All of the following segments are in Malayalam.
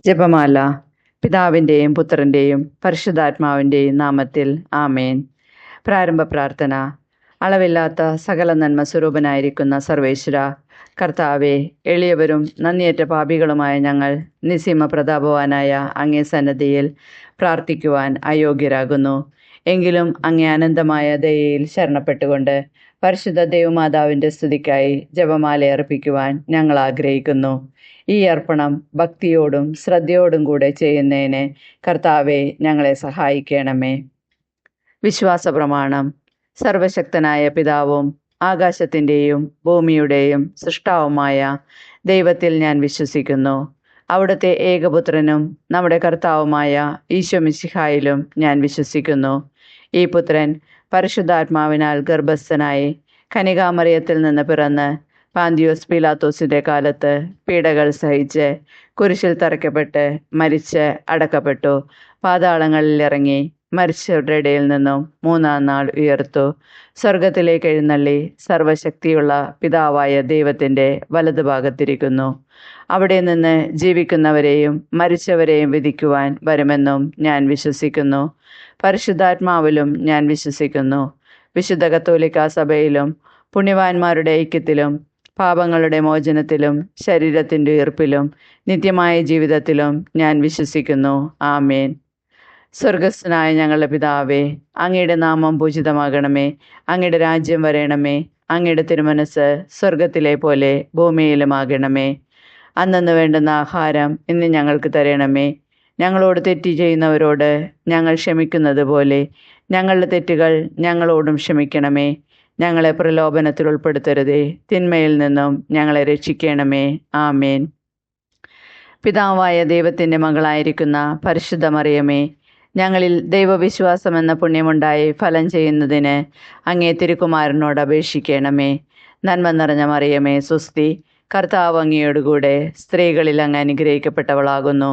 ജപമാല. പിതാവിൻ്റെയും പുത്രൻ്റെയും പരിശുദ്ധാത്മാവിൻ്റെയും നാമത്തിൽ ആമേൻ. പ്രാരംഭ പ്രാർത്ഥന. അളവില്ലാത്ത സകല നന്മ സ്വരൂപനായിരിക്കുന്ന സർവേശ്വര കർത്താവെ, എളിയവരും നന്ദിയേറ്റ പാപികളുമായ ഞങ്ങൾ നിസ്സീമ പ്രതാപവാനായ അങ്ങേ സന്നദ്ധിയിൽ പ്രാർത്ഥിക്കുവാൻ അയോഗ്യരാകുന്നു. എങ്കിലും അങ്ങേ അനന്തമായ ദയയിൽ ശരണപ്പെട്ടുകൊണ്ട് പരിശുദ്ധ ദൈവമാതാവിൻ്റെ സ്തുതിക്കായി ജപമാല അർപ്പിക്കുവാൻ ഞങ്ങൾ ആഗ്രഹിക്കുന്നു. ഈ അർപ്പണം ഭക്തിയോടും ശ്രദ്ധയോടും കൂടെ ചെയ്യുന്നതിന് കർത്താവെ ഞങ്ങളെ സഹായിക്കണമേ. വിശ്വാസ പ്രമാണം. സർവശക്തനായ പിതാവും ആകാശത്തിൻ്റെയും ഭൂമിയുടെയും സൃഷ്ടാവുമായ ദൈവത്തിൽ ഞാൻ വിശ്വസിക്കുന്നു. അവിടുത്തെ ഏകപുത്രനും നമ്മുടെ കർത്താവുമായ ഈശോ മിശിഹായിലും ഞാൻ വിശ്വസിക്കുന്നു. ഈ പുത്രൻ പരിശുദ്ധാത്മാവിനാൽ ഗർഭസ്ഥനായി കന്യകാമറിയത്തിൽ നിന്ന് പിറന്ന് പാന്തിയോസ് പീലാത്തോസിൻ്റെ കാലത്ത് പീഡകൾ സഹിച്ച് കുരിശിൽ തറയ്ക്കപ്പെട്ട് മരിച്ച് അടക്കപ്പെട്ടു. പാതാളങ്ങളിൽ ഇറങ്ങി മരിച്ചവരുടെ ഇടയിൽ നിന്നും മൂന്നാം നാൾ ഉയർത്തു. സ്വർഗത്തിലേക്ക് എഴുന്നള്ളി സർവശക്തിയുള്ള പിതാവായ ദൈവത്തിൻ്റെ വലതുഭാഗത്തിരിക്കുന്നു. അവിടെ നിന്ന് ജീവിക്കുന്നവരെയും മരിച്ചവരെയും വിധിക്കുവാൻ വരുമെന്നും ഞാൻ വിശ്വസിക്കുന്നു. പരിശുദ്ധാത്മാവിലും ഞാൻ വിശ്വസിക്കുന്നു. വിശുദ്ധ കത്തോലിക്കാ സഭയിലും പുണ്യവാന്മാരുടെ ഐക്യത്തിലും പാപങ്ങളുടെ മോചനത്തിലും ശരീരത്തിൻ്റെ ഉയിർപ്പിലും നിത്യമായ ജീവിതത്തിലും ഞാൻ വിശ്വസിക്കുന്നു. ആമേൻ. സ്വർഗസ്ഥനായ ഞങ്ങളുടെ പിതാവേ, അങ്ങയുടെ നാമം പൂജിതമാകണമേ. അങ്ങയുടെ രാജ്യം വരയണമേ. അങ്ങയുടെ തിരുമനസ് സ്വർഗത്തിലെ പോലെ ഭൂമിയിലുമാകണമേ. അന്നന്ന് വേണ്ടുന്ന ആഹാരം ഇന്ന് ഞങ്ങൾക്ക് തരണമേ. ഞങ്ങളോട് തെറ്റ് ചെയ്യുന്നവരോട് ഞങ്ങൾ ക്ഷമിക്കുന്നത് പോലെ ഞങ്ങളുടെ തെറ്റുകൾ ഞങ്ങളോടും ക്ഷമിക്കണമേ. ഞങ്ങളെ പ്രലോഭനത്തിൽ ഉൾപ്പെടുത്തരുതേ, തിന്മയിൽ നിന്നും ഞങ്ങളെ രക്ഷിക്കണമേ. ആമേൻ. പിതാവായ ദൈവത്തിൻ്റെ മകളായിരിക്കുന്ന പരിശുദ്ധ മറിയമേ, ഞങ്ങളിൽ ദൈവവിശ്വാസം എന്ന പുണ്യമുണ്ടായി ഫലം ചെയ്യുന്നതിന് അങ്ങേ തിരുക്കുമാരനോട് അപേക്ഷിക്കണമേ. നന്മ നിറഞ്ഞ മറിയമേ, സ്വസ്തി. കർത്താവ് അങ്ങയോടുകൂടെ സ്ത്രീകളിൽ അങ്ങ് അനുഗ്രഹിക്കപ്പെട്ടവളാകുന്നു.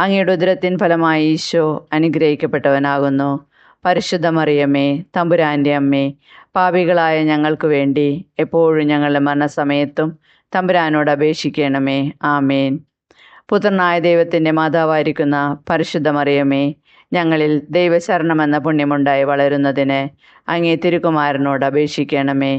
അങ്ങയുടെ ഉദരത്തിൻ ഫലമായി ഈശോ അനുഗ്രഹിക്കപ്പെട്ടവനാകുന്നു. പരിശുദ്ധ മറിയമേ, തമ്പുരാൻ്റെ അമ്മേ, പാപികളായ ഞങ്ങൾക്ക് വേണ്ടി എപ്പോഴും ഞങ്ങളുടെ മരണസമയത്തും തമ്പുരാനോട് അപേക്ഷിക്കണമേ. ആമേൻ. പുത്രനായ ദൈവത്തിൻ്റെ മാതാവായിരിക്കുന്ന പരിശുദ്ധ മറിയമേ, ഞങ്ങളിൽ ദൈവശരണമെന്ന പുണ്യമുണ്ടായി വളരുന്നതിന് അങ്ങേ തിരുക്കുമാരനോട് അപേക്ഷിക്കണമേ.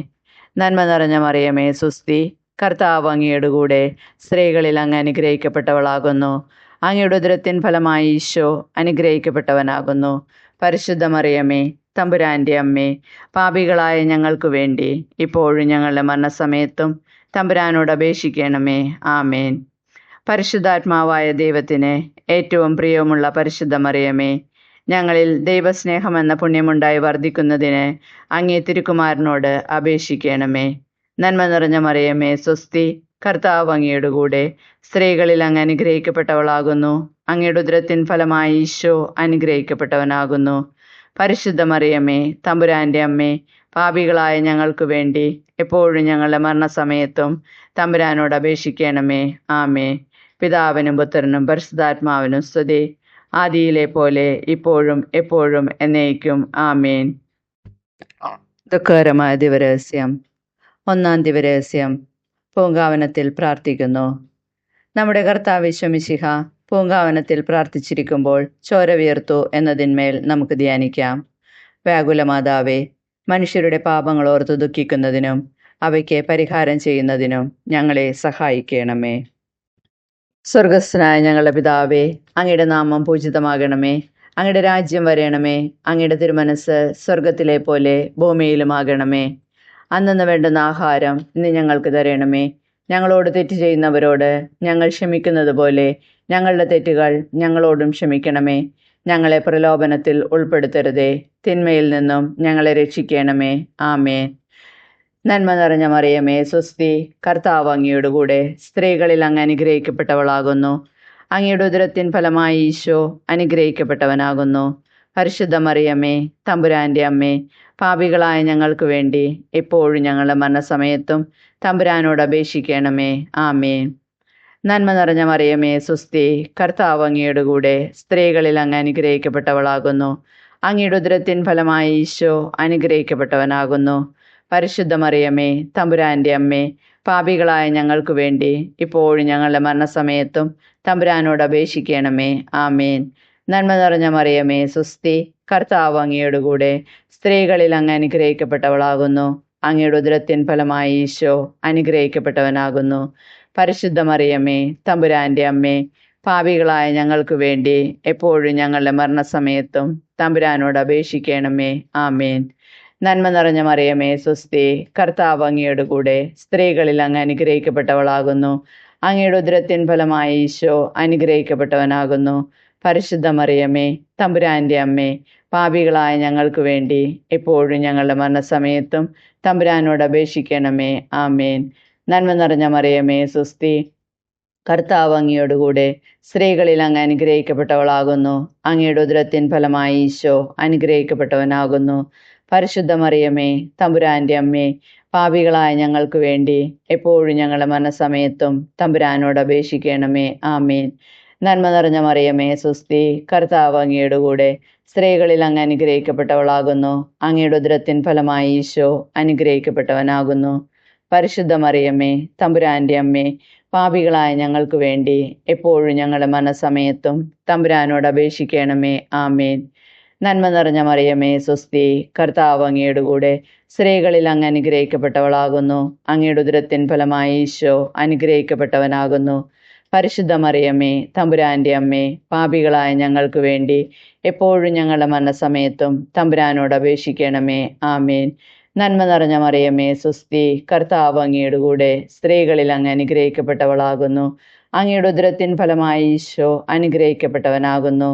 നന്മ നിറഞ്ഞ മറിയമേ, സ്വസ്തി. കർത്താവ് അങ്ങയുടെ കൂടെ സ്ത്രീകളിൽ അങ്ങ് അനുഗ്രഹിക്കപ്പെട്ടവളാകുന്നു. അങ്ങയുടെ ഉദരത്തിൻ ഫലമായി ഈശോ അനുഗ്രഹിക്കപ്പെട്ടവനാകുന്നു. പരിശുദ്ധ മറിയമേ, തമ്പുരാൻ്റെ അമ്മേ, പാപികളായ ഞങ്ങൾക്ക് വേണ്ടി ഇപ്പോഴും ഞങ്ങളുടെ മരണസമയത്തും തമ്പുരാനോട് അപേക്ഷിക്കണമേ. ആമേൻ. പരിശുദ്ധാത്മാവായ ദൈവത്തിന് ഏറ്റവും പ്രിയമുള്ള പരിശുദ്ധ മറിയമേ, ഞങ്ങളിൽ ദൈവസ്നേഹമെന്ന പുണ്യമുണ്ടായി വർദ്ധിക്കുന്നതിന് അങ്ങേ തിരുക്കുമാരനോട് അപേക്ഷിക്കണമേ. നന്മ നിറഞ്ഞ മറിയമേ, സ്വസ്തി. കർത്താവ് അങ്ങയുടെ കൂടെ സ്ത്രീകളിൽ അങ്ങ് അനുഗ്രഹിക്കപ്പെട്ടവളാകുന്നു. അങ്ങയുടെ ഉദരത്തിൻ ഫലമായി ഈശോ അനുഗ്രഹിക്കപ്പെട്ടവനാകുന്നു. പരിശുദ്ധ മറിയമേ, തമ്പുരാൻ്റെ അമ്മേ, പാപികളായ ഞങ്ങൾക്ക് വേണ്ടി എപ്പോഴും ഞങ്ങളുടെ മരണസമയത്തും തമ്പുരാനോട് അപേക്ഷിക്കണമേ. ആമേ. പിതാവിനും പുത്രനും പരിശുദ്ധാത്മാവിനും സ്തുതി, ആദിയിലെ പോലെ ഇപ്പോഴും എപ്പോഴും എന്നേക്കും. ആമേൻ. ദുഃഖകരമായ ദിവരഹസ്യം. ഒന്നാം ദിവരഹസ്യം. പൂങ്കാവനത്തിൽ പ്രാർത്ഥിക്കുന്നു. നമ്മുടെ കർത്താവ് ഈശോ മിശിഹ പൂങ്കാവനത്തിൽ പ്രാർത്ഥിച്ചിരിക്കുമ്പോൾ ചോര വിയർത്തു എന്നതിന്മേൽ നമുക്ക് ധ്യാനിക്കാം. വ്യാകുലമാതാവേ, മനുഷ്യരുടെ പാപങ്ങൾ ഓർത്ത് ദുഃഖിക്കുന്നതിനും അവയ്ക്ക് പരിഹാരം ചെയ്യുന്നതിനും ഞങ്ങളെ സഹായിക്കണമേ. സ്വർഗസ്ഥനായ ഞങ്ങളുടെ പിതാവേ, അങ്ങയുടെ നാമം പൂജിതമാകണമേ. അങ്ങയുടെ രാജ്യം വരയണമേ. അങ്ങയുടെ തിരുമനസ് സ്വർഗത്തിലെ പോലെ ഭൂമിയിലുമാകണമേ. അന്നന്ന് വേണ്ടുന്ന ആഹാരം ഇന്ന് ഞങ്ങൾക്ക് തരണമേ. ഞങ്ങളോട് തെറ്റ് ചെയ്യുന്നവരോട് ഞങ്ങൾ ക്ഷമിക്കുന്നത് പോലെ ഞങ്ങളുടെ തെറ്റുകൾ ഞങ്ങളോടും ക്ഷമിക്കണമേ. ഞങ്ങളെ പ്രലോഭനത്തിൽ ഉൾപ്പെടുത്തരുതേ, തിന്മയിൽ നിന്നും ഞങ്ങളെ രക്ഷിക്കണമേ. ആമേൻ. നന്മ നിറഞ്ഞ മറിയമേ, സ്വസ്തി. കർത്താവ് അങ്ങയുടെ കൂടെ സ്ത്രീകളിൽ അങ്ങ് അനുഗ്രഹിക്കപ്പെട്ടവളാകുന്നു. അങ്ങയുടെ ഉദരത്തിൻ ഫലമായി ഈശോ അനുഗ്രഹിക്കപ്പെട്ടവനാകുന്നു. പരിശുദ്ധ മറിയമേ, തമ്പുരാൻ്റെ അമ്മേ, പാപികളായ ഞങ്ങൾക്ക് വേണ്ടി എപ്പോഴും ഞങ്ങളുടെ മരണസമയത്തും തമ്പുരാനോട് അപേക്ഷിക്കണമേ. ആമേൻ. നന്മ നിറഞ്ഞ മറിയമേ, സ്വസ്തി. കർത്താവ് അങ്ങയുടെ കൂടെ സ്ത്രീകളിൽ അങ്ങ് അനുഗ്രഹിക്കപ്പെട്ടവളാകുന്നു. അങ്ങയുടെ ഉദരത്തിൻ ഫലമായി ഈശോ അനുഗ്രഹിക്കപ്പെട്ടവനാകുന്നു. പരിശുദ്ധ മറിയമേ, തമ്പുരാൻ്റെ അമ്മേ, പാപികളായ ഞങ്ങൾക്ക് വേണ്ടി ഇപ്പോഴും ഞങ്ങളുടെ മരണസമയത്തും തമ്പുരാനോട് അപേക്ഷിക്കണമേ. ആമേൻ. നന്മ നിറഞ്ഞ മറിയമേ സുസ്തി, കർത്താവ് അങ്ങയോട് കൂടെ സ്ത്രീകളിൽ അങ്ങ് അനുഗ്രഹിക്കപ്പെട്ടവളാകുന്നു. അങ്ങയുടെ ഉദരത്തിൻ ഫലമായി ഈശോ അനുഗ്രഹിക്കപ്പെട്ടവനാകുന്നു. പരിശുദ്ധ മറിയമേ തമ്പുരാന്റെ അമ്മേ, പാപികളായ ഞങ്ങൾക്ക് വേണ്ടി എപ്പോഴും ഞങ്ങളുടെ മരണസമയത്തും തമ്പുരാനോട് അപേക്ഷിക്കണമേ. ആമേൻ. നന്മ നിറഞ്ഞ മറിയമേ സുസ്തി, കർത്താവ് അങ്ങയോട് കൂടെ സ്ത്രീകളിൽ അങ്ങ് അനുഗ്രഹിക്കപ്പെട്ടവളാകുന്നു. അങ്ങയുടെ ഉദരത്തിൻ ഫലമായി ഈശോ അനുഗ്രഹിക്കപ്പെട്ടവനാകുന്നു. പരിശുദ്ധ മറിയമേ തമ്പുരാന്റെ അമ്മേ, പാപികളായ ഞങ്ങൾക്ക് വേണ്ടി എപ്പോഴും ഞങ്ങളുടെ മരണസമയത്തും തമ്പുരാനോട് അപേക്ഷിക്കണമേ. ആമേൻ. നന്മ നിറഞ്ഞ മറിയമേ സുസ്തി, കർത്താവ് അങ്ങയോട് കൂടെ സ്ത്രീകളിൽ അങ്ങ് അനുഗ്രഹിക്കപ്പെട്ടവളാകുന്നു. അങ്ങയുടെ ഉദരത്തിൻ ഫലമായി ഈശോ അനുഗ്രഹിക്കപ്പെട്ടവനാകുന്നു. പരിശുദ്ധ മറിയമേ തമ്പുരാന്റെ അമ്മേ, പാപികളായ ഞങ്ങൾക്ക് വേണ്ടി എപ്പോഴും ഞങ്ങളുടെ മരണസമയത്തും തമ്പുരാനോട് അപേക്ഷിക്കണമേ. ആമേൻ. നന്മ നിറഞ്ഞ മറിയമേ സുസ്തി, കർത്താവ് അങ്ങയോട് കൂടെ സ്ത്രീകളിൽ അങ്ങ് അനുഗ്രഹിക്കപ്പെട്ടവളാകുന്നു. അങ്ങയുടെ ഉദരത്തിൻ ഫലമായി ഈശോ അനുഗ്രഹിക്കപ്പെട്ടവനാകുന്നു. പരിശുദ്ധ മറിയമേ തമ്പുരാന്റെ അമ്മേ, പാപികളായ ഞങ്ങൾക്ക് വേണ്ടി എപ്പോഴും ഞങ്ങളുടെ മരണസമയത്തും തമ്പുരാനോട് അപേക്ഷിക്കണമേ. ആമേൻ. നന്മ നിറഞ്ഞ മറിയമേ സുസ്തി, കർത്താവ് അങ്ങയോട് കൂടെ സ്ത്രീകളിൽ അങ്ങ് അനുഗ്രഹിക്കപ്പെട്ടവളാകുന്നു. അങ്ങയുടെ ഉദരത്തിൻ ഫലമായി ഈശോ അനുഗ്രഹിക്കപ്പെട്ടവനാകുന്നു. പരിശുദ്ധ മറിയമേ തമ്പുരാന്റെ അമ്മേ, പാപികളായ ഞങ്ങൾക്ക് വേണ്ടി എപ്പോഴും ഞങ്ങളുടെ മരണസമയത്തും തമ്പുരാനോട് അപേക്ഷിക്കണമേ. ആമേൻ. നന്മ നിറഞ്ഞ മറിയമേ സുസ്തി, കർത്താവ് അങ്ങയോട് കൂടെ സ്ത്രീകളിൽ അങ്ങ് അനുഗ്രഹിക്കപ്പെട്ടവളാകുന്നു. അങ്ങയുടെ ഉദരത്തിൻ ഫലമായി ഈശോ അനുഗ്രഹിക്കപ്പെട്ടവനാകുന്നു.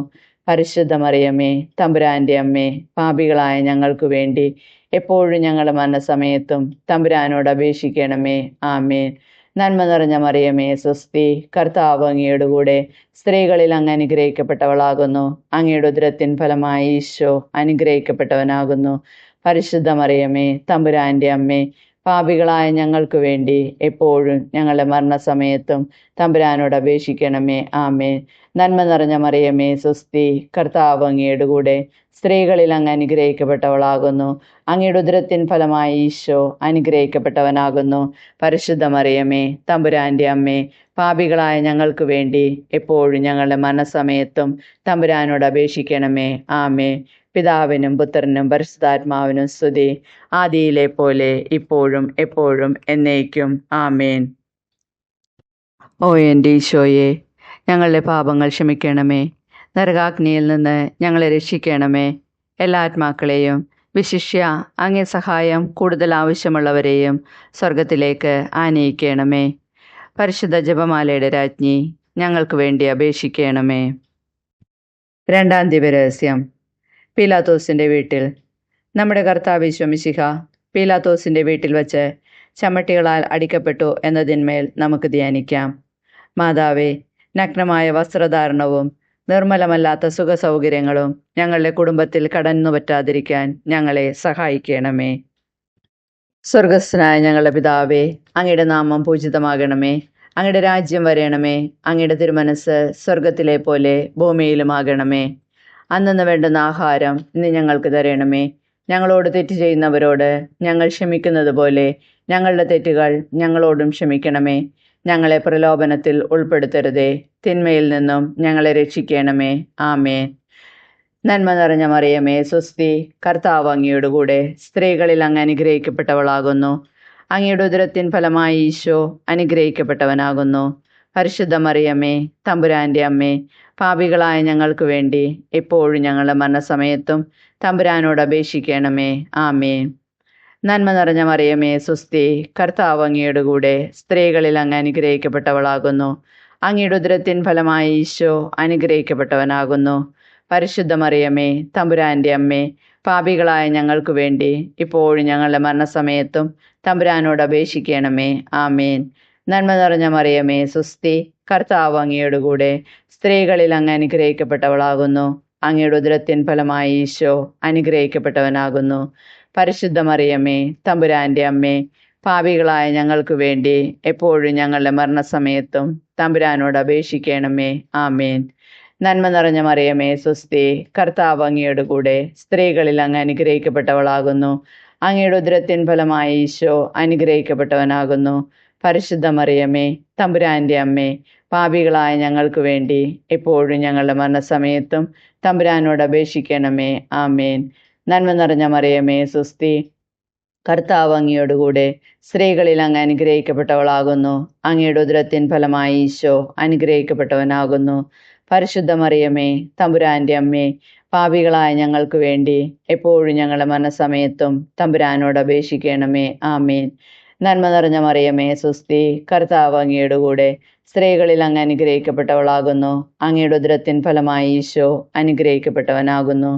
പരിശുദ്ധ മറിയമേ തമ്പുരാന്റെ അമ്മേ, പാപികളായ ഞങ്ങൾക്ക് വേണ്ടി എപ്പോഴും ഞങ്ങളുടെ മരണസമയത്തും തമ്പുരാനോട് അപേക്ഷിക്കണമേ. ആമേൻ. നന്മ നിറഞ്ഞ മറിയമേ സുസ്തി, കർത്താവ് അങ്ങയോട് കൂടെ സ്ത്രീകളിൽ അങ്ങ് അനുഗ്രഹിക്കപ്പെട്ടവളാകുന്നു. അങ്ങയുടെ ഉദരത്തിൻ ഫലമായി ഈശോ അനുഗ്രഹിക്കപ്പെട്ടവനാകുന്നു. പരിശുദ്ധ മറിയമേ തമ്പുരാന്റെ അമ്മേ, പാപികളായ ഞങ്ങൾക്ക് വേണ്ടി എപ്പോഴും ഞങ്ങളുടെ മരണസമയത്തും തമ്പുരാനോട് അപേക്ഷിക്കണമേ. ആമേൻ. നന്മ നിറഞ്ഞ മറിയമേ സുസ്തി, കർത്താവ് അങ്ങയോട് കൂടെ സ്ത്രീകളിൽ അങ്ങ് അനുഗ്രഹിക്കപ്പെട്ടവളാകുന്നു. അങ്ങയുടെ ഉദരത്തിൻ ഫലമായി ഈശോ അനുഗ്രഹിക്കപ്പെട്ടവനാകുന്നു. പരിശുദ്ധ മറിയമേ തമ്പുരാന്റെ അമ്മേ, പാപികളായ ഞങ്ങൾക്ക് വേണ്ടി എപ്പോഴും ഞങ്ങളുടെ മരണസമയത്തും തമ്പുരാനോട് അപേക്ഷിക്കണമേ. ആമേൻ. പിതാവിനും പുത്രനും പരിശുദ്ധാത്മാവിനും സ്തുതി, ആദിയിലെ പോലെ ഇപ്പോഴും എപ്പോഴും എന്നേക്കും. ആമേൻ. ഓ എൻ്റെ ഈശോയെ, ഞങ്ങളുടെ പാപങ്ങൾ ക്ഷമിക്കണമേ. നരകാഗ്നിയിൽ നിന്ന് ഞങ്ങളെ രക്ഷിക്കണമേ. എല്ലാ ആത്മാക്കളെയും, വിശിഷ്യ അങ്ങേ സഹായം കൂടുതൽ ആവശ്യമുള്ളവരെയും സ്വർഗത്തിലേക്ക് ആനയിക്കണമേ. പരിശുദ്ധ ജപമാലയുടെ രാജ്ഞി, ഞങ്ങൾക്ക് വേണ്ടി അപേക്ഷിക്കണമേ. രണ്ടാം ദിവരഹസ്യം. പീലാത്തോസിൻ്റെ വീട്ടിൽ. നമ്മുടെ കർത്താവ് ഈശോ മിശിഹ പീലാത്തോസിൻ്റെ വീട്ടിൽ വച്ച് ചമ്മട്ടികളാൽ അടിക്കപ്പെട്ടു എന്നതിന്മേൽ നമുക്ക് ധ്യാനിക്കാം. മാതാവേ, നഗ്നമായ വസ്ത്രധാരണവും നിർമ്മലമല്ലാത്ത സുഖസൗകര്യങ്ങളും ഞങ്ങളുടെ കുടുംബത്തിൽ കടന്നു പറ്റാതിരിക്കാൻ ഞങ്ങളെ സഹായിക്കണമേ. സ്വർഗസ്ഥനായ ഞങ്ങളുടെ പിതാവേ, അങ്ങയുടെ നാമം പൂജിതമാകണമേ. അങ്ങയുടെ രാജ്യം വരയണമേ. അങ്ങയുടെ തിരുമനസ് സ്വർഗത്തിലെ പോലെ ഭൂമിയിലുമാകണമേ. അന്നന്ന് വേണ്ടുന്ന ആഹാരം ഇന്ന് ഞങ്ങൾക്ക് തരണമേ. ഞങ്ങളോട് തെറ്റ് ചെയ്യുന്നവരോട് ഞങ്ങൾ ക്ഷമിക്കുന്നത് പോലെ ഞങ്ങളുടെ തെറ്റുകൾ ഞങ്ങളോടും ക്ഷമിക്കണമേ. ഞങ്ങളെ പ്രലോഭനത്തിൽ ഉൾപ്പെടുത്തരുതേ, തിന്മയിൽ നിന്നും ഞങ്ങളെ രക്ഷിക്കണമേ. ആമേൻ. നന്മ നിറഞ്ഞ മറിയമേ സ്വസ്തി, കർത്താവ് അങ്ങയോട് കൂടെ സ്ത്രീകളിൽ അങ്ങ് അനുഗ്രഹിക്കപ്പെട്ടവളാകുന്നു. അങ്ങയുടെ ഉദരത്തിൻ ഫലമായി ഈശോ അനുഗ്രഹിക്കപ്പെട്ടവനാകുന്നു. പരിശുദ്ധ മറിയമേ തമ്പുരാന്റെ അമ്മേ, പാപികളായ ഞങ്ങൾക്ക് വേണ്ടി എപ്പോഴും ഞങ്ങളുടെ മരണസമയത്തും തമ്പുരാനോട് അപേക്ഷിക്കണമേ. ആമേൻ. നന്മ നിറഞ്ഞ മറിയമേ സ്വസ്തി, കർത്താവ് അങ്ങയോട് കൂടെ സ്ത്രീകളിൽ അങ്ങ് അനുഗ്രഹിക്കപ്പെട്ടവളാകുന്നു. അങ്ങയുടെ ഉദരത്തിൻ ഫലമായി ഈശോ അനുഗ്രഹിക്കപ്പെട്ടവനാകുന്നു. പരിശുദ്ധ മറിയമേ തമ്പുരാന്റെ അമ്മേ, പാപികളായ ഞങ്ങൾക്ക് വേണ്ടി ഇപ്പോഴും ഞങ്ങളുടെ മരണസമയത്തും തമ്പുരാനോട് അപേക്ഷിക്കണമേ. ആമേൻ. നന്മ നിറഞ്ഞ മറിയമേ സ്വസ്തി, കർത്താവ് അങ്ങയോട് കൂടെ സ്ത്രീകളിൽ അങ്ങ് അനുഗ്രഹിക്കപ്പെട്ടവളാകുന്നു. അങ്ങയുടെ ഉദരത്തിൻ ഫലമായി ഈശോ അനുഗ്രഹിക്കപ്പെട്ടവനാകുന്നു. പരിശുദ്ധ മറിയമേ തമ്പുരാന്റെ അമ്മേ, പാപികളായ ഞങ്ങൾക്ക് വേണ്ടി എപ്പോഴും ഞങ്ങളുടെ മരണസമയത്തും തമ്പുരാനോട് അപേക്ഷിക്കണമേ. ആമേൻ. നന്മ നിറഞ്ഞ മറിയമേ സ്വസ്തി, കർത്താവ് അങ്ങയോട് കൂടെ സ്ത്രീകളിൽ അങ്ങ് അനുഗ്രഹിക്കപ്പെട്ടവളാകുന്നു. അങ്ങയുടെ ഉദരത്തിൻ ഫലമായി ഈശോ അനുഗ്രഹിക്കപ്പെട്ടവനാകുന്നു. പരിശുദ്ധ മറിയമേ തമ്പുരാൻ്റെ അമ്മേ, പാപികളായ ഞങ്ങൾക്ക് വേണ്ടി എപ്പോഴും ഞങ്ങളുടെ മരണസമയത്തും തമ്പുരാനോട് അപേക്ഷിക്കണമേ. ആമേൻ. നന്മ നിറഞ്ഞ മറിയമേ സുസ്തി, കർത്താവ് അങ്ങയോടുകൂടെ സ്ത്രീകളിൽ അങ്ങ് അനുഗ്രഹിക്കപ്പെട്ടവളാകുന്നു. അങ്ങയുടെ ഉദരത്തിൻ ഫലമായി ഈശോ അനുഗ്രഹിക്കപ്പെട്ടവനാകുന്നു. പരിശുദ്ധ മറിയമേ തമ്പുരാൻ്റെ അമ്മേ, പാപികളായ ഞങ്ങൾക്ക് വേണ്ടി എപ്പോഴും ഞങ്ങളുടെ മരണസമയത്തും തമ്പുരാനോട് അപേക്ഷിക്കണമേ. ആമേൻ. നന്മ നിറഞ്ഞ മറിയമേ സുസ്തി, കർത്താവ് അങ്ങയോടുകൂടെ സ്ത്രീകളിൽ അങ്ങ് അനുഗ്രഹിക്കപ്പെട്ടവളാകുന്നു. അങ്ങയുടെ ഉദരത്തിൻ ഫലമായി ഈശോ അനുഗ്രഹിക്കപ്പെട്ടവനാകുന്നു.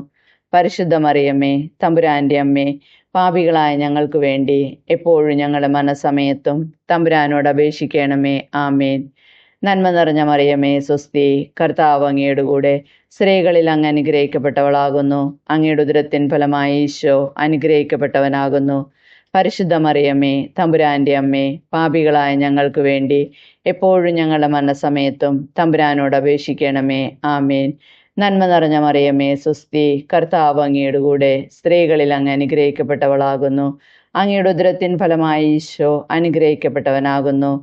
പരിശുദ്ധ മറിയമേ തമ്പുരാൻ്റെ അമ്മേ, പാപികളായ ഞങ്ങൾക്ക് വേണ്ടി എപ്പോഴും ഞങ്ങളുടെ മരണസമയത്തും തമ്പുരാനോട് അപേക്ഷിക്കണമേ. ആമേൻ. നന്മ നിറഞ്ഞ മറിയമേ സുസ്തി, കർത്താവ് അങ്ങയോടുകൂടെ സ്ത്രീകളിൽ അങ്ങ് അനുഗ്രഹിക്കപ്പെട്ടവളാകുന്നു. അങ്ങയുടെ ഉദരത്തിൻ ഫലമായി ഈശോ അനുഗ്രഹിക്കപ്പെട്ടവനാകുന്നു. പരിശുദ്ധ മറിയമേ തമ്പുരാൻ്റെ അമ്മേ, പാപികളായ ഞങ്ങൾക്ക് വേണ്ടി എപ്പോഴും ഞങ്ങളുടെ മരണസമയത്തും തമ്പുരാനോട് അപേക്ഷിക്കണമേ. ആമേൻ. നന്മ നിറഞ്ഞ മറിയമേ സുസ്തി, കർത്താവ് അങ്ങയോടുകൂടെ സ്ത്രീകളിൽ അങ്ങ് അനുഗ്രഹിക്കപ്പെട്ടവളാകുന്നു. അങ്ങയുടെ ഉദരത്തിൻ ഫലമായി ഈശോ അനുഗ്രഹിക്കപ്പെട്ടവനാകുന്നു.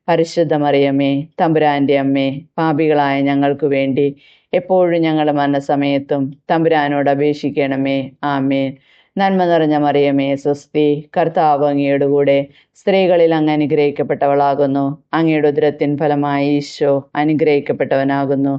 പരിശുദ്ധ മറിയമേ തമ്പുരാൻ്റെ അമ്മേ, പാപികളായ ഞങ്ങൾക്ക് വേണ്ടി എപ്പോഴും ഞങ്ങളുടെ മരണസമയത്തും തമ്പുരാനോട് അപേക്ഷിക്കണമേ. ആമേൻ. നന്മ നിറഞ്ഞ മറിയമേ സുസ്തി, കർത്താവ് അങ്ങയോടുകൂടെ സ്ത്രീകളിൽ അങ്ങ് അനുഗ്രഹിക്കപ്പെട്ടവളാകുന്നു. അങ്ങയുടെ ഉദരത്തിൻ ഫലമായി ഈശോ അനുഗ്രഹിക്കപ്പെട്ടവനാകുന്നു.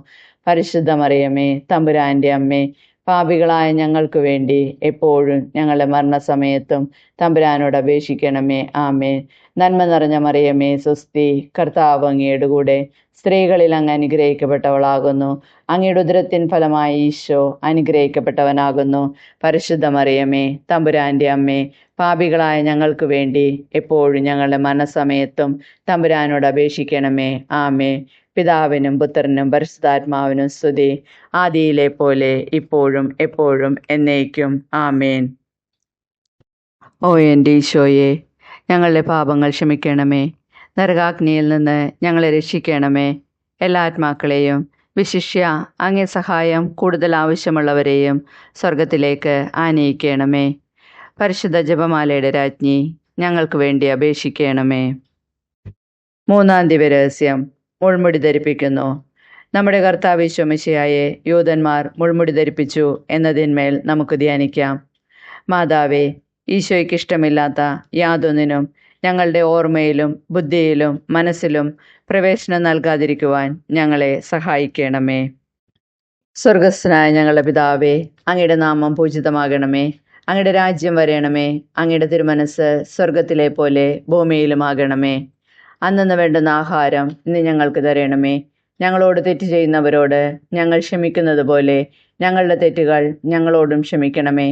പരിശുദ്ധ മറിയമേ തമ്പുരാൻ്റെ അമ്മേ, പാപികളായ ഞങ്ങൾക്ക് വേണ്ടി എപ്പോഴും ഞങ്ങളുടെ മരണസമയത്തും തമ്പുരാനോട് അപേക്ഷിക്കണമേ. ആമേൻ. നന്മ നിറഞ്ഞ മറിയമേ സുസ്തി, കർത്താവ് അങ്ങയോടുകൂടെ സ്ത്രീകളിൽ അങ്ങ് അനുഗ്രഹിക്കപ്പെട്ടവളാകുന്നു. അങ്ങയുടെ ഉദരത്തിൻ ഫലമായി ഈശോ അനുഗ്രഹിക്കപ്പെട്ടവനാകുന്നു. പരിശുദ്ധ മറിയമേ തമ്പുരാൻ്റെ അമ്മേ, പാപികളായ ഞങ്ങൾക്ക് വേണ്ടി എപ്പോഴും ഞങ്ങളുടെ മരണസമയത്തും തമ്പുരാനോട് അപേക്ഷിക്കണമേ. ആമേൻ. പിതാവിനും പുത്രനും പരിശുദ്ധാത്മാവിനും സ്തുതി, ആദിയിലെ പോലെ ഇപ്പോഴും എപ്പോഴും എന്നേക്കും. ആമേൻ. ഓ എൻ്റെ ഈശോയെ, ഞങ്ങളുടെ പാപങ്ങൾ ക്ഷമിക്കണമേ. നരകാഗ്നിയിൽ നിന്ന് ഞങ്ങളെ രക്ഷിക്കണമേ. എല്ലാ ആത്മാക്കളെയും, വിശിഷ്യ അങ്ങേ സഹായം കൂടുതൽ ആവശ്യമുള്ളവരെയും സ്വർഗത്തിലേക്ക് ആനയിക്കണമേ. പരിശുദ്ധ ജപമാലയുടെ രാജ്ഞി, ഞങ്ങൾക്ക് വേണ്ടി അപേക്ഷിക്കണമേ. മൂന്നാം ദിവ്യരഹസ്യം, മുൾമുടി ധരിപ്പിക്കുന്നു. നമ്മുടെ കർത്താവ് ഈശോ മിശിഹായെ യൂദന്മാർ മുൾമുടി ധരിപ്പിച്ചു എന്നതിന്മേൽ നമുക്ക് ധ്യാനിക്കാം. മാതാവേ, ഈശോയ്ക്ക് ഇഷ്ടമില്ലാത്ത യാതൊന്നിനും ഞങ്ങളുടെ ഓർമ്മയിലും ബുദ്ധിയിലും മനസ്സിലും പ്രവേശനം നൽകാതിരിക്കുവാൻ ഞങ്ങളെ സഹായിക്കണമേ. സ്വർഗസ്ഥനായ ഞങ്ങളുടെ പിതാവേ, അങ്ങയുടെ നാമം പൂജിതമാകണമേ. അങ്ങയുടെ രാജ്യം വരയണമേ. അങ്ങയുടെ തിരുമനസ് സ്വർഗത്തിലെ പോലെ ഭൂമിയിലുമാകണമേ. അന്നന്ന് വേണ്ടുന്ന ആഹാരം ഇന്ന് ഞങ്ങൾക്ക് തരണമേ. ഞങ്ങളോട് തെറ്റ് ചെയ്യുന്നവരോട് ഞങ്ങൾ ക്ഷമിക്കുന്നത് പോലെ ഞങ്ങളുടെ തെറ്റുകൾ ഞങ്ങളോടും ക്ഷമിക്കണമേ.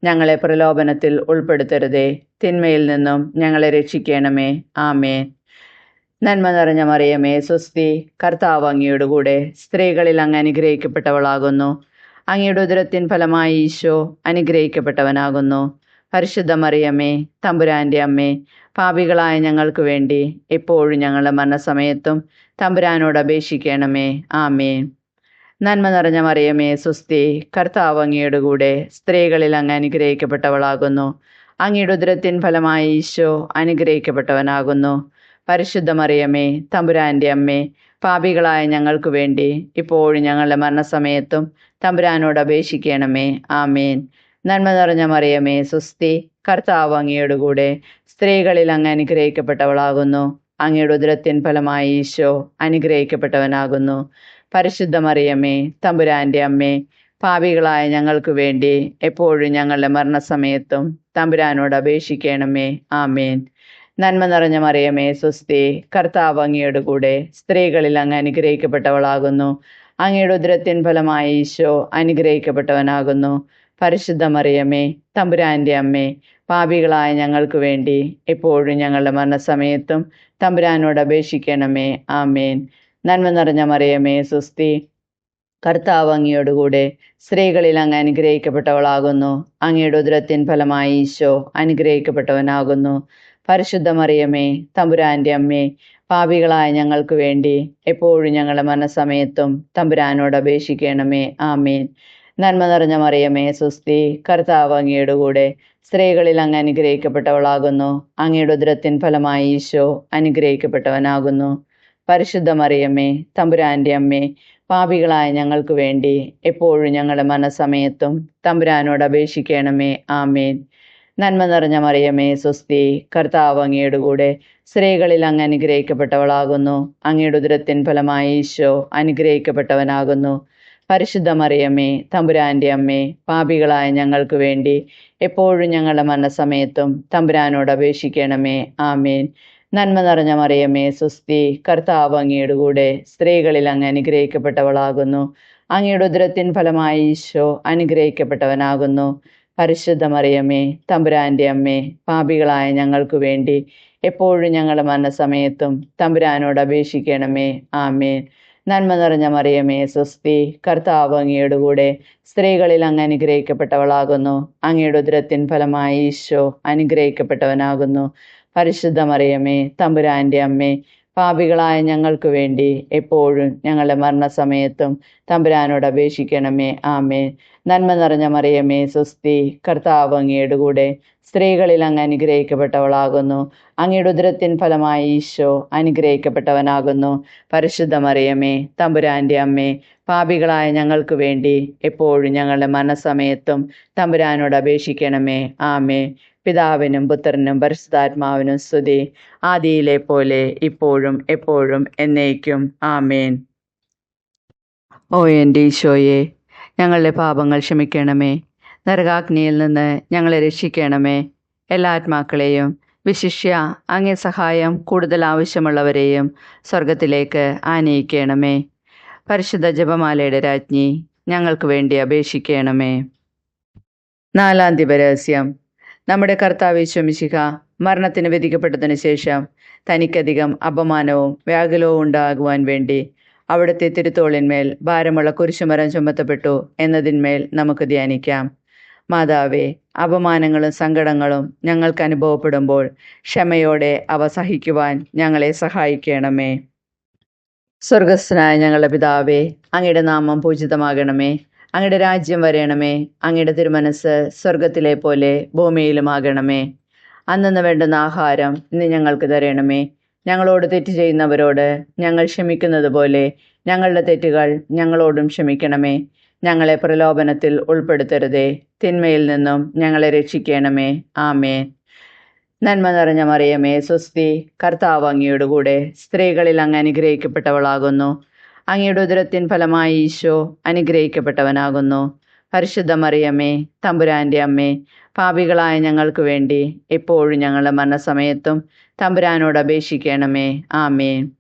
ഞങ്ങളെ പ്രലോഭനത്തിൽ ഉൾപ്പെടുത്തരുതേ, തിന്മയിൽ നിന്നും ഞങ്ങളെ രക്ഷിക്കണമേ. ആമേൻ. നന്മ നിറഞ്ഞ മറിയമേ സ്വസ്തി, കർത്താവ് അങ്ങയോടുകൂടെ സ്ത്രീകളിൽ അങ്ങ് അനുഗ്രഹിക്കപ്പെട്ടവളാകുന്നു. അങ്ങയുടെ ഉദരത്തിൻ ഫലമായി ഈശോ അനുഗ്രഹിക്കപ്പെട്ടവനാകുന്നു. പരിശുദ്ധ മറിയമേ തമ്പുരാൻ്റെ അമ്മേ, പാപികളായ ഞങ്ങൾക്ക് വേണ്ടി എപ്പോഴും ഞങ്ങളുടെ മരണസമയത്തും തമ്പുരാനോട് അപേക്ഷിക്കണമേ. ആമേൻ. നന്മ നിറഞ്ഞ മറിയമേ സ്വസ്തി, കർത്താവ് അങ്ങയോടുകൂടെ സ്ത്രീകളിൽ അങ്ങ് അനുഗ്രഹിക്കപ്പെട്ടവളാകുന്നു. അങ്ങയുടെ ഉദരത്തിൻ ഫലമായി ഈശോ അനുഗ്രഹിക്കപ്പെട്ടവനാകുന്നു. പരിശുദ്ധ മറിയമേ തമ്പുരാൻ്റെ അമ്മേ, പാപികളായ ഞങ്ങൾക്ക് വേണ്ടി ഇപ്പോഴും ഞങ്ങളുടെ മരണസമയത്തും തമ്പുരാനോട് അപേക്ഷിക്കണമേ. ആമേൻ. നന്മ നിറഞ്ഞ മറിയമേ സ്വസ്തി, കർത്താവ് അങ്ങയോടുകൂടെ സ്ത്രീകളിൽ അങ്ങ് അനുഗ്രഹിക്കപ്പെട്ടവളാകുന്നു. അങ്ങയുടെ ഉദരത്തിൻ ഫലമായി ഈശോ അനുഗ്രഹിക്കപ്പെട്ടവനാകുന്നു. പരിശുദ്ധ മറിയമേ തമ്പുരാൻ്റെ അമ്മേ, പാപികളായ ഞങ്ങൾക്ക് വേണ്ടി എപ്പോഴും ഞങ്ങളുടെ മരണസമയത്തും തമ്പുരാനോട് അപേക്ഷിക്കണമേ. ആമേൻ. നന്മ നിറഞ്ഞ മറിയമേ സ്വസ്തി, കർത്താവ് അങ്ങയോടുകൂടെ സ്ത്രീകളിൽ അങ്ങ് അനുഗ്രഹിക്കപ്പെട്ടവളാകുന്നു. അങ്ങയുടെ ഉദരത്തിൻ ഫലമായി ഈശോ അനുഗ്രഹിക്കപ്പെട്ടവനാകുന്നു. പരിശുദ്ധ മറിയമേ തമ്പുരാൻ്റെ അമ്മേ, പാപികളായ ഞങ്ങൾക്ക് വേണ്ടി എപ്പോഴും ഞങ്ങളുടെ മരണസമയത്തും തമ്പുരാനോട് അപേക്ഷിക്കണമേ. ആമേൻ. നന്മ നിറഞ്ഞ മറിയമേ സ്വസ്തി, കർത്താവ് അങ്ങയോടുകൂടെ സ്ത്രീകളിൽ അങ്ങ് അനുഗ്രഹിക്കപ്പെട്ടവളാകുന്നു. അങ്ങയുടെ ഉദരത്തിൻ ഫലമായി ഈശോ അനുഗ്രഹിക്കപ്പെട്ടവനാകുന്നു. പരിശുദ്ധ മറിയമേ തമ്പുരാൻ്റെ അമ്മേ, പാപികളായ ഞങ്ങൾക്ക് വേണ്ടി എപ്പോഴും ഞങ്ങളുടെ മരണസമയത്തും തമ്പുരാനോട് അപേക്ഷിക്കണമേ. ആമേൻ. നന്മ നിറഞ്ഞ മറിയമേ സ്വസ്തി, കർത്താവ് അങ്ങയോടുകൂടെ സ്ത്രീകളിൽ അങ്ങ് അനുഗ്രഹിക്കപ്പെട്ടവളാകുന്നു. അങ്ങയുടെ ഉദരത്തിൻ ഫലമായി ഈശോ അനുഗ്രഹിക്കപ്പെട്ടവനാകുന്നു. പരിശുദ്ധ മറിയമ്മേ, തമ്പുരാന്റെ അമ്മേ, പാപികളായ ഞങ്ങൾക്ക് വേണ്ടി എപ്പോഴും ഞങ്ങളുടെ മരണസമയത്തും തമ്പുരാനോട് അപേക്ഷിക്കണമേ. ആമേൻ. നന്മ നിറഞ്ഞ മറിയമേ, സ്വസ്തി, കർത്താവ് അങ്ങയുടെ കൂടെ സ്ത്രീകളിൽ അങ്ങ് അനുഗ്രഹിക്കപ്പെട്ടവളാകുന്നു. അങ്ങയുടെ ഉദരത്തിൻ ഫലമായി ഈശോ അനുഗ്രഹിക്കപ്പെട്ടവനാകുന്നു. പരിശുദ്ധ മറിയമ്മേ, തമ്പുരാന്റെ അമ്മേ, പാപികളായ ഞങ്ങൾക്ക് വേണ്ടി എപ്പോഴും ഞങ്ങളുടെ മരണസമയത്തും തമ്പുരാനോട് അപേക്ഷിക്കണമേ. ആമേൻ. നന്മ നിറഞ്ഞ മറിയമ്മേ, സ്വസ്തി, കർത്താവ് അങ്ങയുടെ കൂടെ സ്ത്രീകളിൽ അങ്ങ് അനുഗ്രഹിക്കപ്പെട്ടവളാകുന്നു. അങ്ങയുടെ ഉദരത്തിൻ ഫലമായി ഈശോ അനുഗ്രഹിക്കപ്പെട്ടവനാകുന്നു. പരിശുദ്ധ മറിയമ്മേ, തമ്പുരാന്റെ അമ്മേ, പാപികളായ ഞങ്ങൾക്ക് വേണ്ടി എപ്പോഴും ഞങ്ങളുടെ മരണസമയത്തും തമ്പുരാനോട് അപേക്ഷിക്കണമേ. ആമേൻ. നന്മ നിറഞ്ഞ മറിയമേ, സ്വസ്തി, കർത്താവ് അങ്ങയുടെ കൂടെ സ്ത്രീകളിൽ അങ്ങ് അനുഗ്രഹിക്കപ്പെട്ടവളാകുന്നു. അങ്ങയുടെ ഉദരത്തിൻ ഫലമായി ഈശോ അനുഗ്രഹിക്കപ്പെട്ടവനാകുന്നു. പരിശുദ്ധ മറിയമേ, തമ്പുരാന്റെ അമ്മേ, പാപികളായ ഞങ്ങൾക്ക് വേണ്ടി എപ്പോഴും ഞങ്ങളുടെ മരണസമയത്തും തമ്പുരാനോട് അപേക്ഷിക്കണമേ. ആമേൻ. നന്മ നിറഞ്ഞ മറിയമേ, സ്വസ്തി, കർത്താവ് അങ്ങയുടെ കൂടെ സ്ത്രീകളിൽ അങ്ങ് അനുഗ്രഹിക്കപ്പെട്ടവളാകുന്നു. അങ്ങയുടെ ഉദരത്തിൻ ഫലമായി ഈശോ അനുഗ്രഹിക്കപ്പെട്ടവനാകുന്നു. പരിശുദ്ധ മറിയമേ, തമ്പുരാന്റെ അമ്മേ, പാപികളായ ഞങ്ങൾക്ക് വേണ്ടി എപ്പോഴും ഞങ്ങളുടെ മരണസമയത്തും തമ്പുരാനോട് അപേക്ഷിക്കണമേ. ആമേൻ. പിതാവിനും പുത്രനും പരിശുദ്ധാത്മാവിനും സ്തുതി, ആദിയിലെ പോലെ ഇപ്പോഴും എപ്പോഴും എന്നേക്കും. ആമേൻ. ഓ എൻ്റെ ഈശോയെ, ഞങ്ങളുടെ പാപങ്ങൾ ക്ഷമിക്കണമേ. നരകാഗ്നിയിൽ നിന്ന് ഞങ്ങളെ രക്ഷിക്കണമേ. എല്ലാ ആത്മാക്കളെയും, വിശിഷ്യ അങ്ങേ സഹായം കൂടുതൽ ആവശ്യമുള്ളവരെയും സ്വർഗത്തിലേക്ക് ആനയിക്കണമേ. പരിശുദ്ധ ജപമാലയുടെ രാജ്ഞി, ഞങ്ങൾക്ക് വേണ്ടി അപേക്ഷിക്കണമേ. നാലാം ദിവരഹസ്യം. നമ്മുടെ കർത്താവ് യേശു മിശിഹ മരണത്തിന് വിധിക്കപ്പെട്ടതിനു ശേഷം തനിക്കധികം അപമാനവും വ്യാകുലവും ഉണ്ടാകുവാൻ വേണ്ടി അവിടുത്തെ തിരുത്തോളിന്മേൽ ഭാരമുള്ള കുരിശുമരം ചുമത്തപ്പെട്ടു എന്നതിന്മേൽ നമുക്ക് ധ്യാനിക്കാം. മാതാവേ, അപമാനങ്ങളും സങ്കടങ്ങളും ഞങ്ങൾക്ക് അനുഭവപ്പെടുമ്പോൾ ക്ഷമയോടെ അവ സഹിക്കുവാൻ ഞങ്ങളെ സഹായിക്കണമേ. സ്വർഗസ്ഥനായ ഞങ്ങളുടെ പിതാവേ, അങ്ങയുടെ നാമം പൂജിതമാകണമേ. അങ്ങയുടെ രാജ്യം വരയണമേ. അങ്ങയുടെ തിരുമനസ് സ്വർഗത്തിലെ പോലെ ഭൂമിയിലുമാകണമേ. അന്നന്ന് വേണ്ടുന്ന ആഹാരം ഇന്ന് ഞങ്ങൾക്ക് തരണമേ. ഞങ്ങളോട് തെറ്റ് ചെയ്യുന്നവരോട് ഞങ്ങൾ ക്ഷമിക്കുന്നത് പോലെ ഞങ്ങളുടെ തെറ്റുകൾ ഞങ്ങളോടും ക്ഷമിക്കണമേ. ഞങ്ങളെ പ്രലോഭനത്തിൽ ഉൾപ്പെടുത്തരുതേ, തിന്മയിൽ നിന്നും ഞങ്ങളെ രക്ഷിക്കണമേ. ആമേൻ. നന്മ നിറഞ്ഞ മറിയമേ, സ്വസ്തി, കർത്താവ് അങ്ങയുടെ കൂടെ സ്ത്രീകളിൽ അങ്ങ് അനുഗ്രഹിക്കപ്പെട്ടവളാകുന്നു. അങ്ങയുടെ ഉദരത്തിൻ ഫലമായി ഈശോ അനുഗ്രഹിക്കപ്പെട്ടവനാകുന്നു. പരിശുദ്ധ മറിയമ്മേ, തമ്പുരാന്റെ അമ്മേ, പാപികളായ ഞങ്ങൾക്ക് വേണ്ടി എപ്പോഴും ഞങ്ങളുടെ മരണസമയത്തും തമ്പുരാനോട് അപേക്ഷിക്കണമേ. ആമേൻ.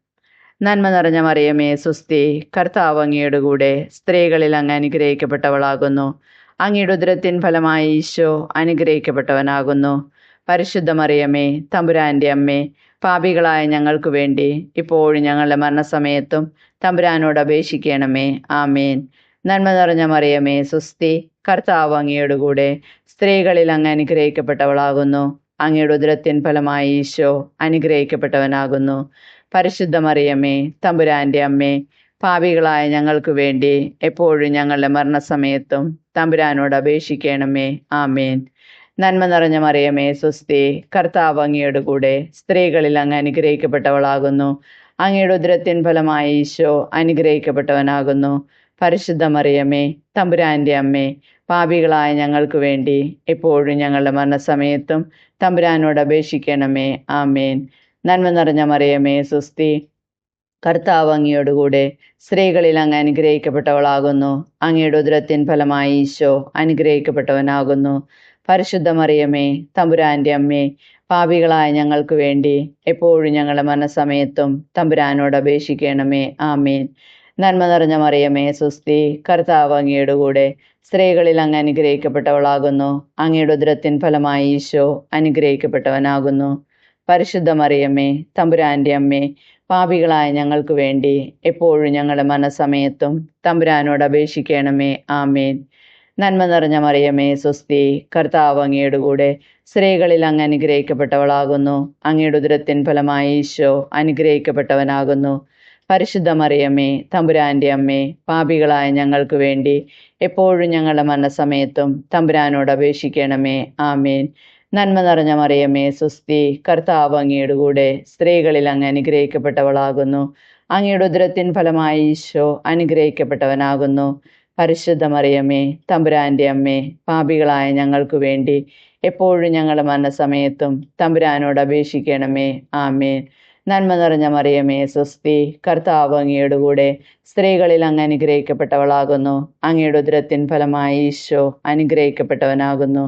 നന്മ നിറഞ്ഞ മറിയമേ, സ്വസ്തി, കർത്താവ് അങ്ങയുടെ കൂടെ സ്ത്രീകളിൽ അങ്ങ് അനുഗ്രഹിക്കപ്പെട്ടവളാകുന്നു. അങ്ങയുടെ ഉദരത്തിൻ ഫലമായി ഈശോ അനുഗ്രഹിക്കപ്പെട്ടവനാകുന്നു. പരിശുദ്ധ മറിയമ്മേ, തമ്പുരാന്റെ അമ്മേ, പാപികളായ ഞങ്ങൾക്ക് വേണ്ടി ഇപ്പോഴും ഞങ്ങളുടെ മരണസമയത്തും തമ്പുരാനോട് അപേക്ഷിക്കണമേ. ആമേൻ. നന്മ നിറഞ്ഞ മറിയമേ, സ്വസ്തി, കർത്താവ് അങ്ങയുടെ കൂടെ സ്ത്രീകളിൽ അങ്ങ് അനുഗ്രഹിക്കപ്പെട്ടവളാകുന്നു. അങ്ങയുടെ ഉദരത്തിൻ ഫലമായി ഈശോ അനുഗ്രഹിക്കപ്പെട്ടവനാകുന്നു. പരിശുദ്ധ മറിയമ്മേ, തമ്പുരാന്റെ അമ്മേ, പാപികളായ ഞങ്ങൾക്ക് വേണ്ടി എപ്പോഴും ഞങ്ങളുടെ മരണസമയത്തും തമ്പുരാനോട് അപേക്ഷിക്കണമേ. ആമേൻ. നന്മ നിറഞ്ഞ മറിയമേ, സ്വസ്തി, കർത്താവ് അങ്ങയുടെ കൂടെ സ്ത്രീകളിൽ അങ്ങ് അനുഗ്രഹിക്കപ്പെട്ടവളാകുന്നു. അങ്ങയുടെ ഉദരത്തിൻ ഫലമായി ഈശോ അനുഗ്രഹിക്കപ്പെട്ടവനാകുന്നു. പരിശുദ്ധ മറിയമ്മേ, തമ്പുരാന്റെ അമ്മേ, പാപികളായ ഞങ്ങൾക്ക് വേണ്ടി എപ്പോഴും ഞങ്ങളുടെ മരണസമയത്തും തമ്പുരാനോട് അപേക്ഷിക്കണമേ. ആമേൻ. നന്മ നിറഞ്ഞ മറിയമേ, സ്വസ്തി, കർത്താവ് അങ്ങയുടെ കൂടെ സ്ത്രീകളിൽ അങ്ങ് അനുഗ്രഹിക്കപ്പെട്ടവളാകുന്നു. അങ്ങയുടെ ഉദരത്തിൻ ഫലമായി ഈശോ അനുഗ്രഹിക്കപ്പെട്ടവനാകുന്നു. പരിശുദ്ധ മറിയമേ, തമ്പുരാന്റെ അമ്മേ, പാപികളായ ഞങ്ങൾക്ക് വേണ്ടി എപ്പോഴും ഞങ്ങളുടെ മരണസമയത്തും തമ്പുരാനോട് അപേക്ഷിക്കണമേ. ആമേൻ. നന്മ നിറഞ്ഞ മറിയമേ, സ്വസ്തി, കർത്താവ് അങ്ങയുടെ കൂടെ സ്ത്രീകളിൽ അങ്ങ് അനുഗ്രഹിക്കപ്പെട്ടവളാകുന്നു. അങ്ങയുടെ ഉദരത്തിൻ ഫലമായി ഈശോ അനുഗ്രഹിക്കപ്പെട്ടവനാകുന്നു. പരിശുദ്ധ മറിയമ്മേ, തമ്പുരാന്റെ അമ്മേ, പാപികളായ ഞങ്ങൾക്ക് വേണ്ടി എപ്പോഴും ഞങ്ങളുടെ മരണസമയത്തും തമ്പുരാനോട് അപേക്ഷിക്കണമേ. ആമേൻ. നന്മ നിറഞ്ഞ മറിയമേ, സ്വസ്തി, കർത്താവ് അങ്ങയുടെ കൂടെ സ്ത്രീകളിൽ അങ്ങ് അനുഗ്രഹിക്കപ്പെട്ടവളാകുന്നു. അങ്ങയുടെ ഉദരത്തിൻ ഫലമായി ഈശോ അനുഗ്രഹിക്കപ്പെട്ടവനാകുന്നു. പരിശുദ്ധ മറിയമ്മേ തമ്പുരാൻ്റെ അമ്മേ, പാപികളായ ഞങ്ങൾക്ക് വേണ്ടി എപ്പോഴും ഞങ്ങളുടെ മരണസമയത്തും തമ്പുരാനോട് അപേക്ഷിക്കണമേ. ആമേൻ. നന്മ നിറഞ്ഞ മറിയമ്മേ സുസ്തി, കർത്താവ് അങ്ങയുടെ കൂടെ, സ്ത്രീകളിൽ അങ്ങ് അനുഗ്രഹിക്കപ്പെട്ടവളാകുന്നു. അങ്ങയുടെ ഉദരത്തിൻ ഫലമായി ഈശോ അനുഗ്രഹിക്കപ്പെട്ടവനാകുന്നു. പരിശുദ്ധ മറിയമ്മേ തമ്പുരാൻ്റെ അമ്മേ, പാപികളായ ഞങ്ങൾക്ക് വേണ്ടി എപ്പോഴും ഞങ്ങളുടെ മരണസമയത്തും തമ്പുരാനോട് അപേക്ഷിക്കണമേ. ആമേൻ. നന്മ നിറഞ്ഞ മറിയമേ സുസ്തി, കർത്താവ് അങ്ങയുടെ കൂടെ, സ്ത്രീകളിൽ അങ്ങ് അനുഗ്രഹിക്കപ്പെട്ടവളാകുന്നു. അങ്ങയുടെ ഉദരത്തിൻ ഫലമായി ഈശോ അനുഗ്രഹിക്കപ്പെട്ടവനാകുന്നു.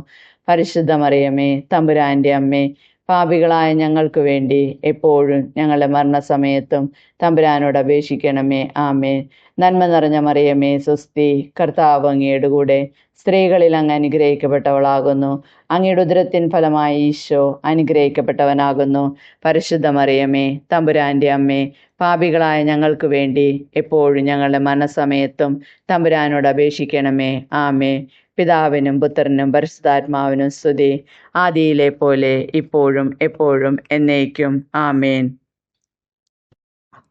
പരിശുദ്ധ മറിയമേ തമ്പുരാൻ്റെ അമ്മേ, പാപികളായ ഞങ്ങൾക്ക് വേണ്ടി എപ്പോഴും ഞങ്ങളുടെ മരണസമയത്തും തമ്പുരാനോട് അപേക്ഷിക്കണമേ. ആമേൻ. നന്മ നിറഞ്ഞ മറിയമേ സുസ്തി, കർത്താവ് അങ്ങയുടെ കൂടെ, സ്ത്രീകളിൽ അങ്ങ് അനുഗ്രഹിക്കപ്പെട്ടവളാകുന്നു. അങ്ങയുടെ ഉദരത്തിൻ ഫലമായി ഈശോ അനുഗ്രഹിക്കപ്പെട്ടവനാകുന്നു. പരിശുദ്ധ മറിയമേ തമ്പുരാൻ്റെ അമ്മേ, പാപികളായ ഞങ്ങൾക്ക് വേണ്ടി എപ്പോഴും ഞങ്ങളുടെ മരണസമയത്തും തമ്പുരാനോട് അപേക്ഷിക്കണമേ. ആമേ. പിതാവിനും പുത്രനും പരിശുദ്ധാത്മാവിനും സ്തുതി, ആദിയിലെ പോലെ ഇപ്പോഴും എപ്പോഴും എന്നേക്കും. ആമേൻ.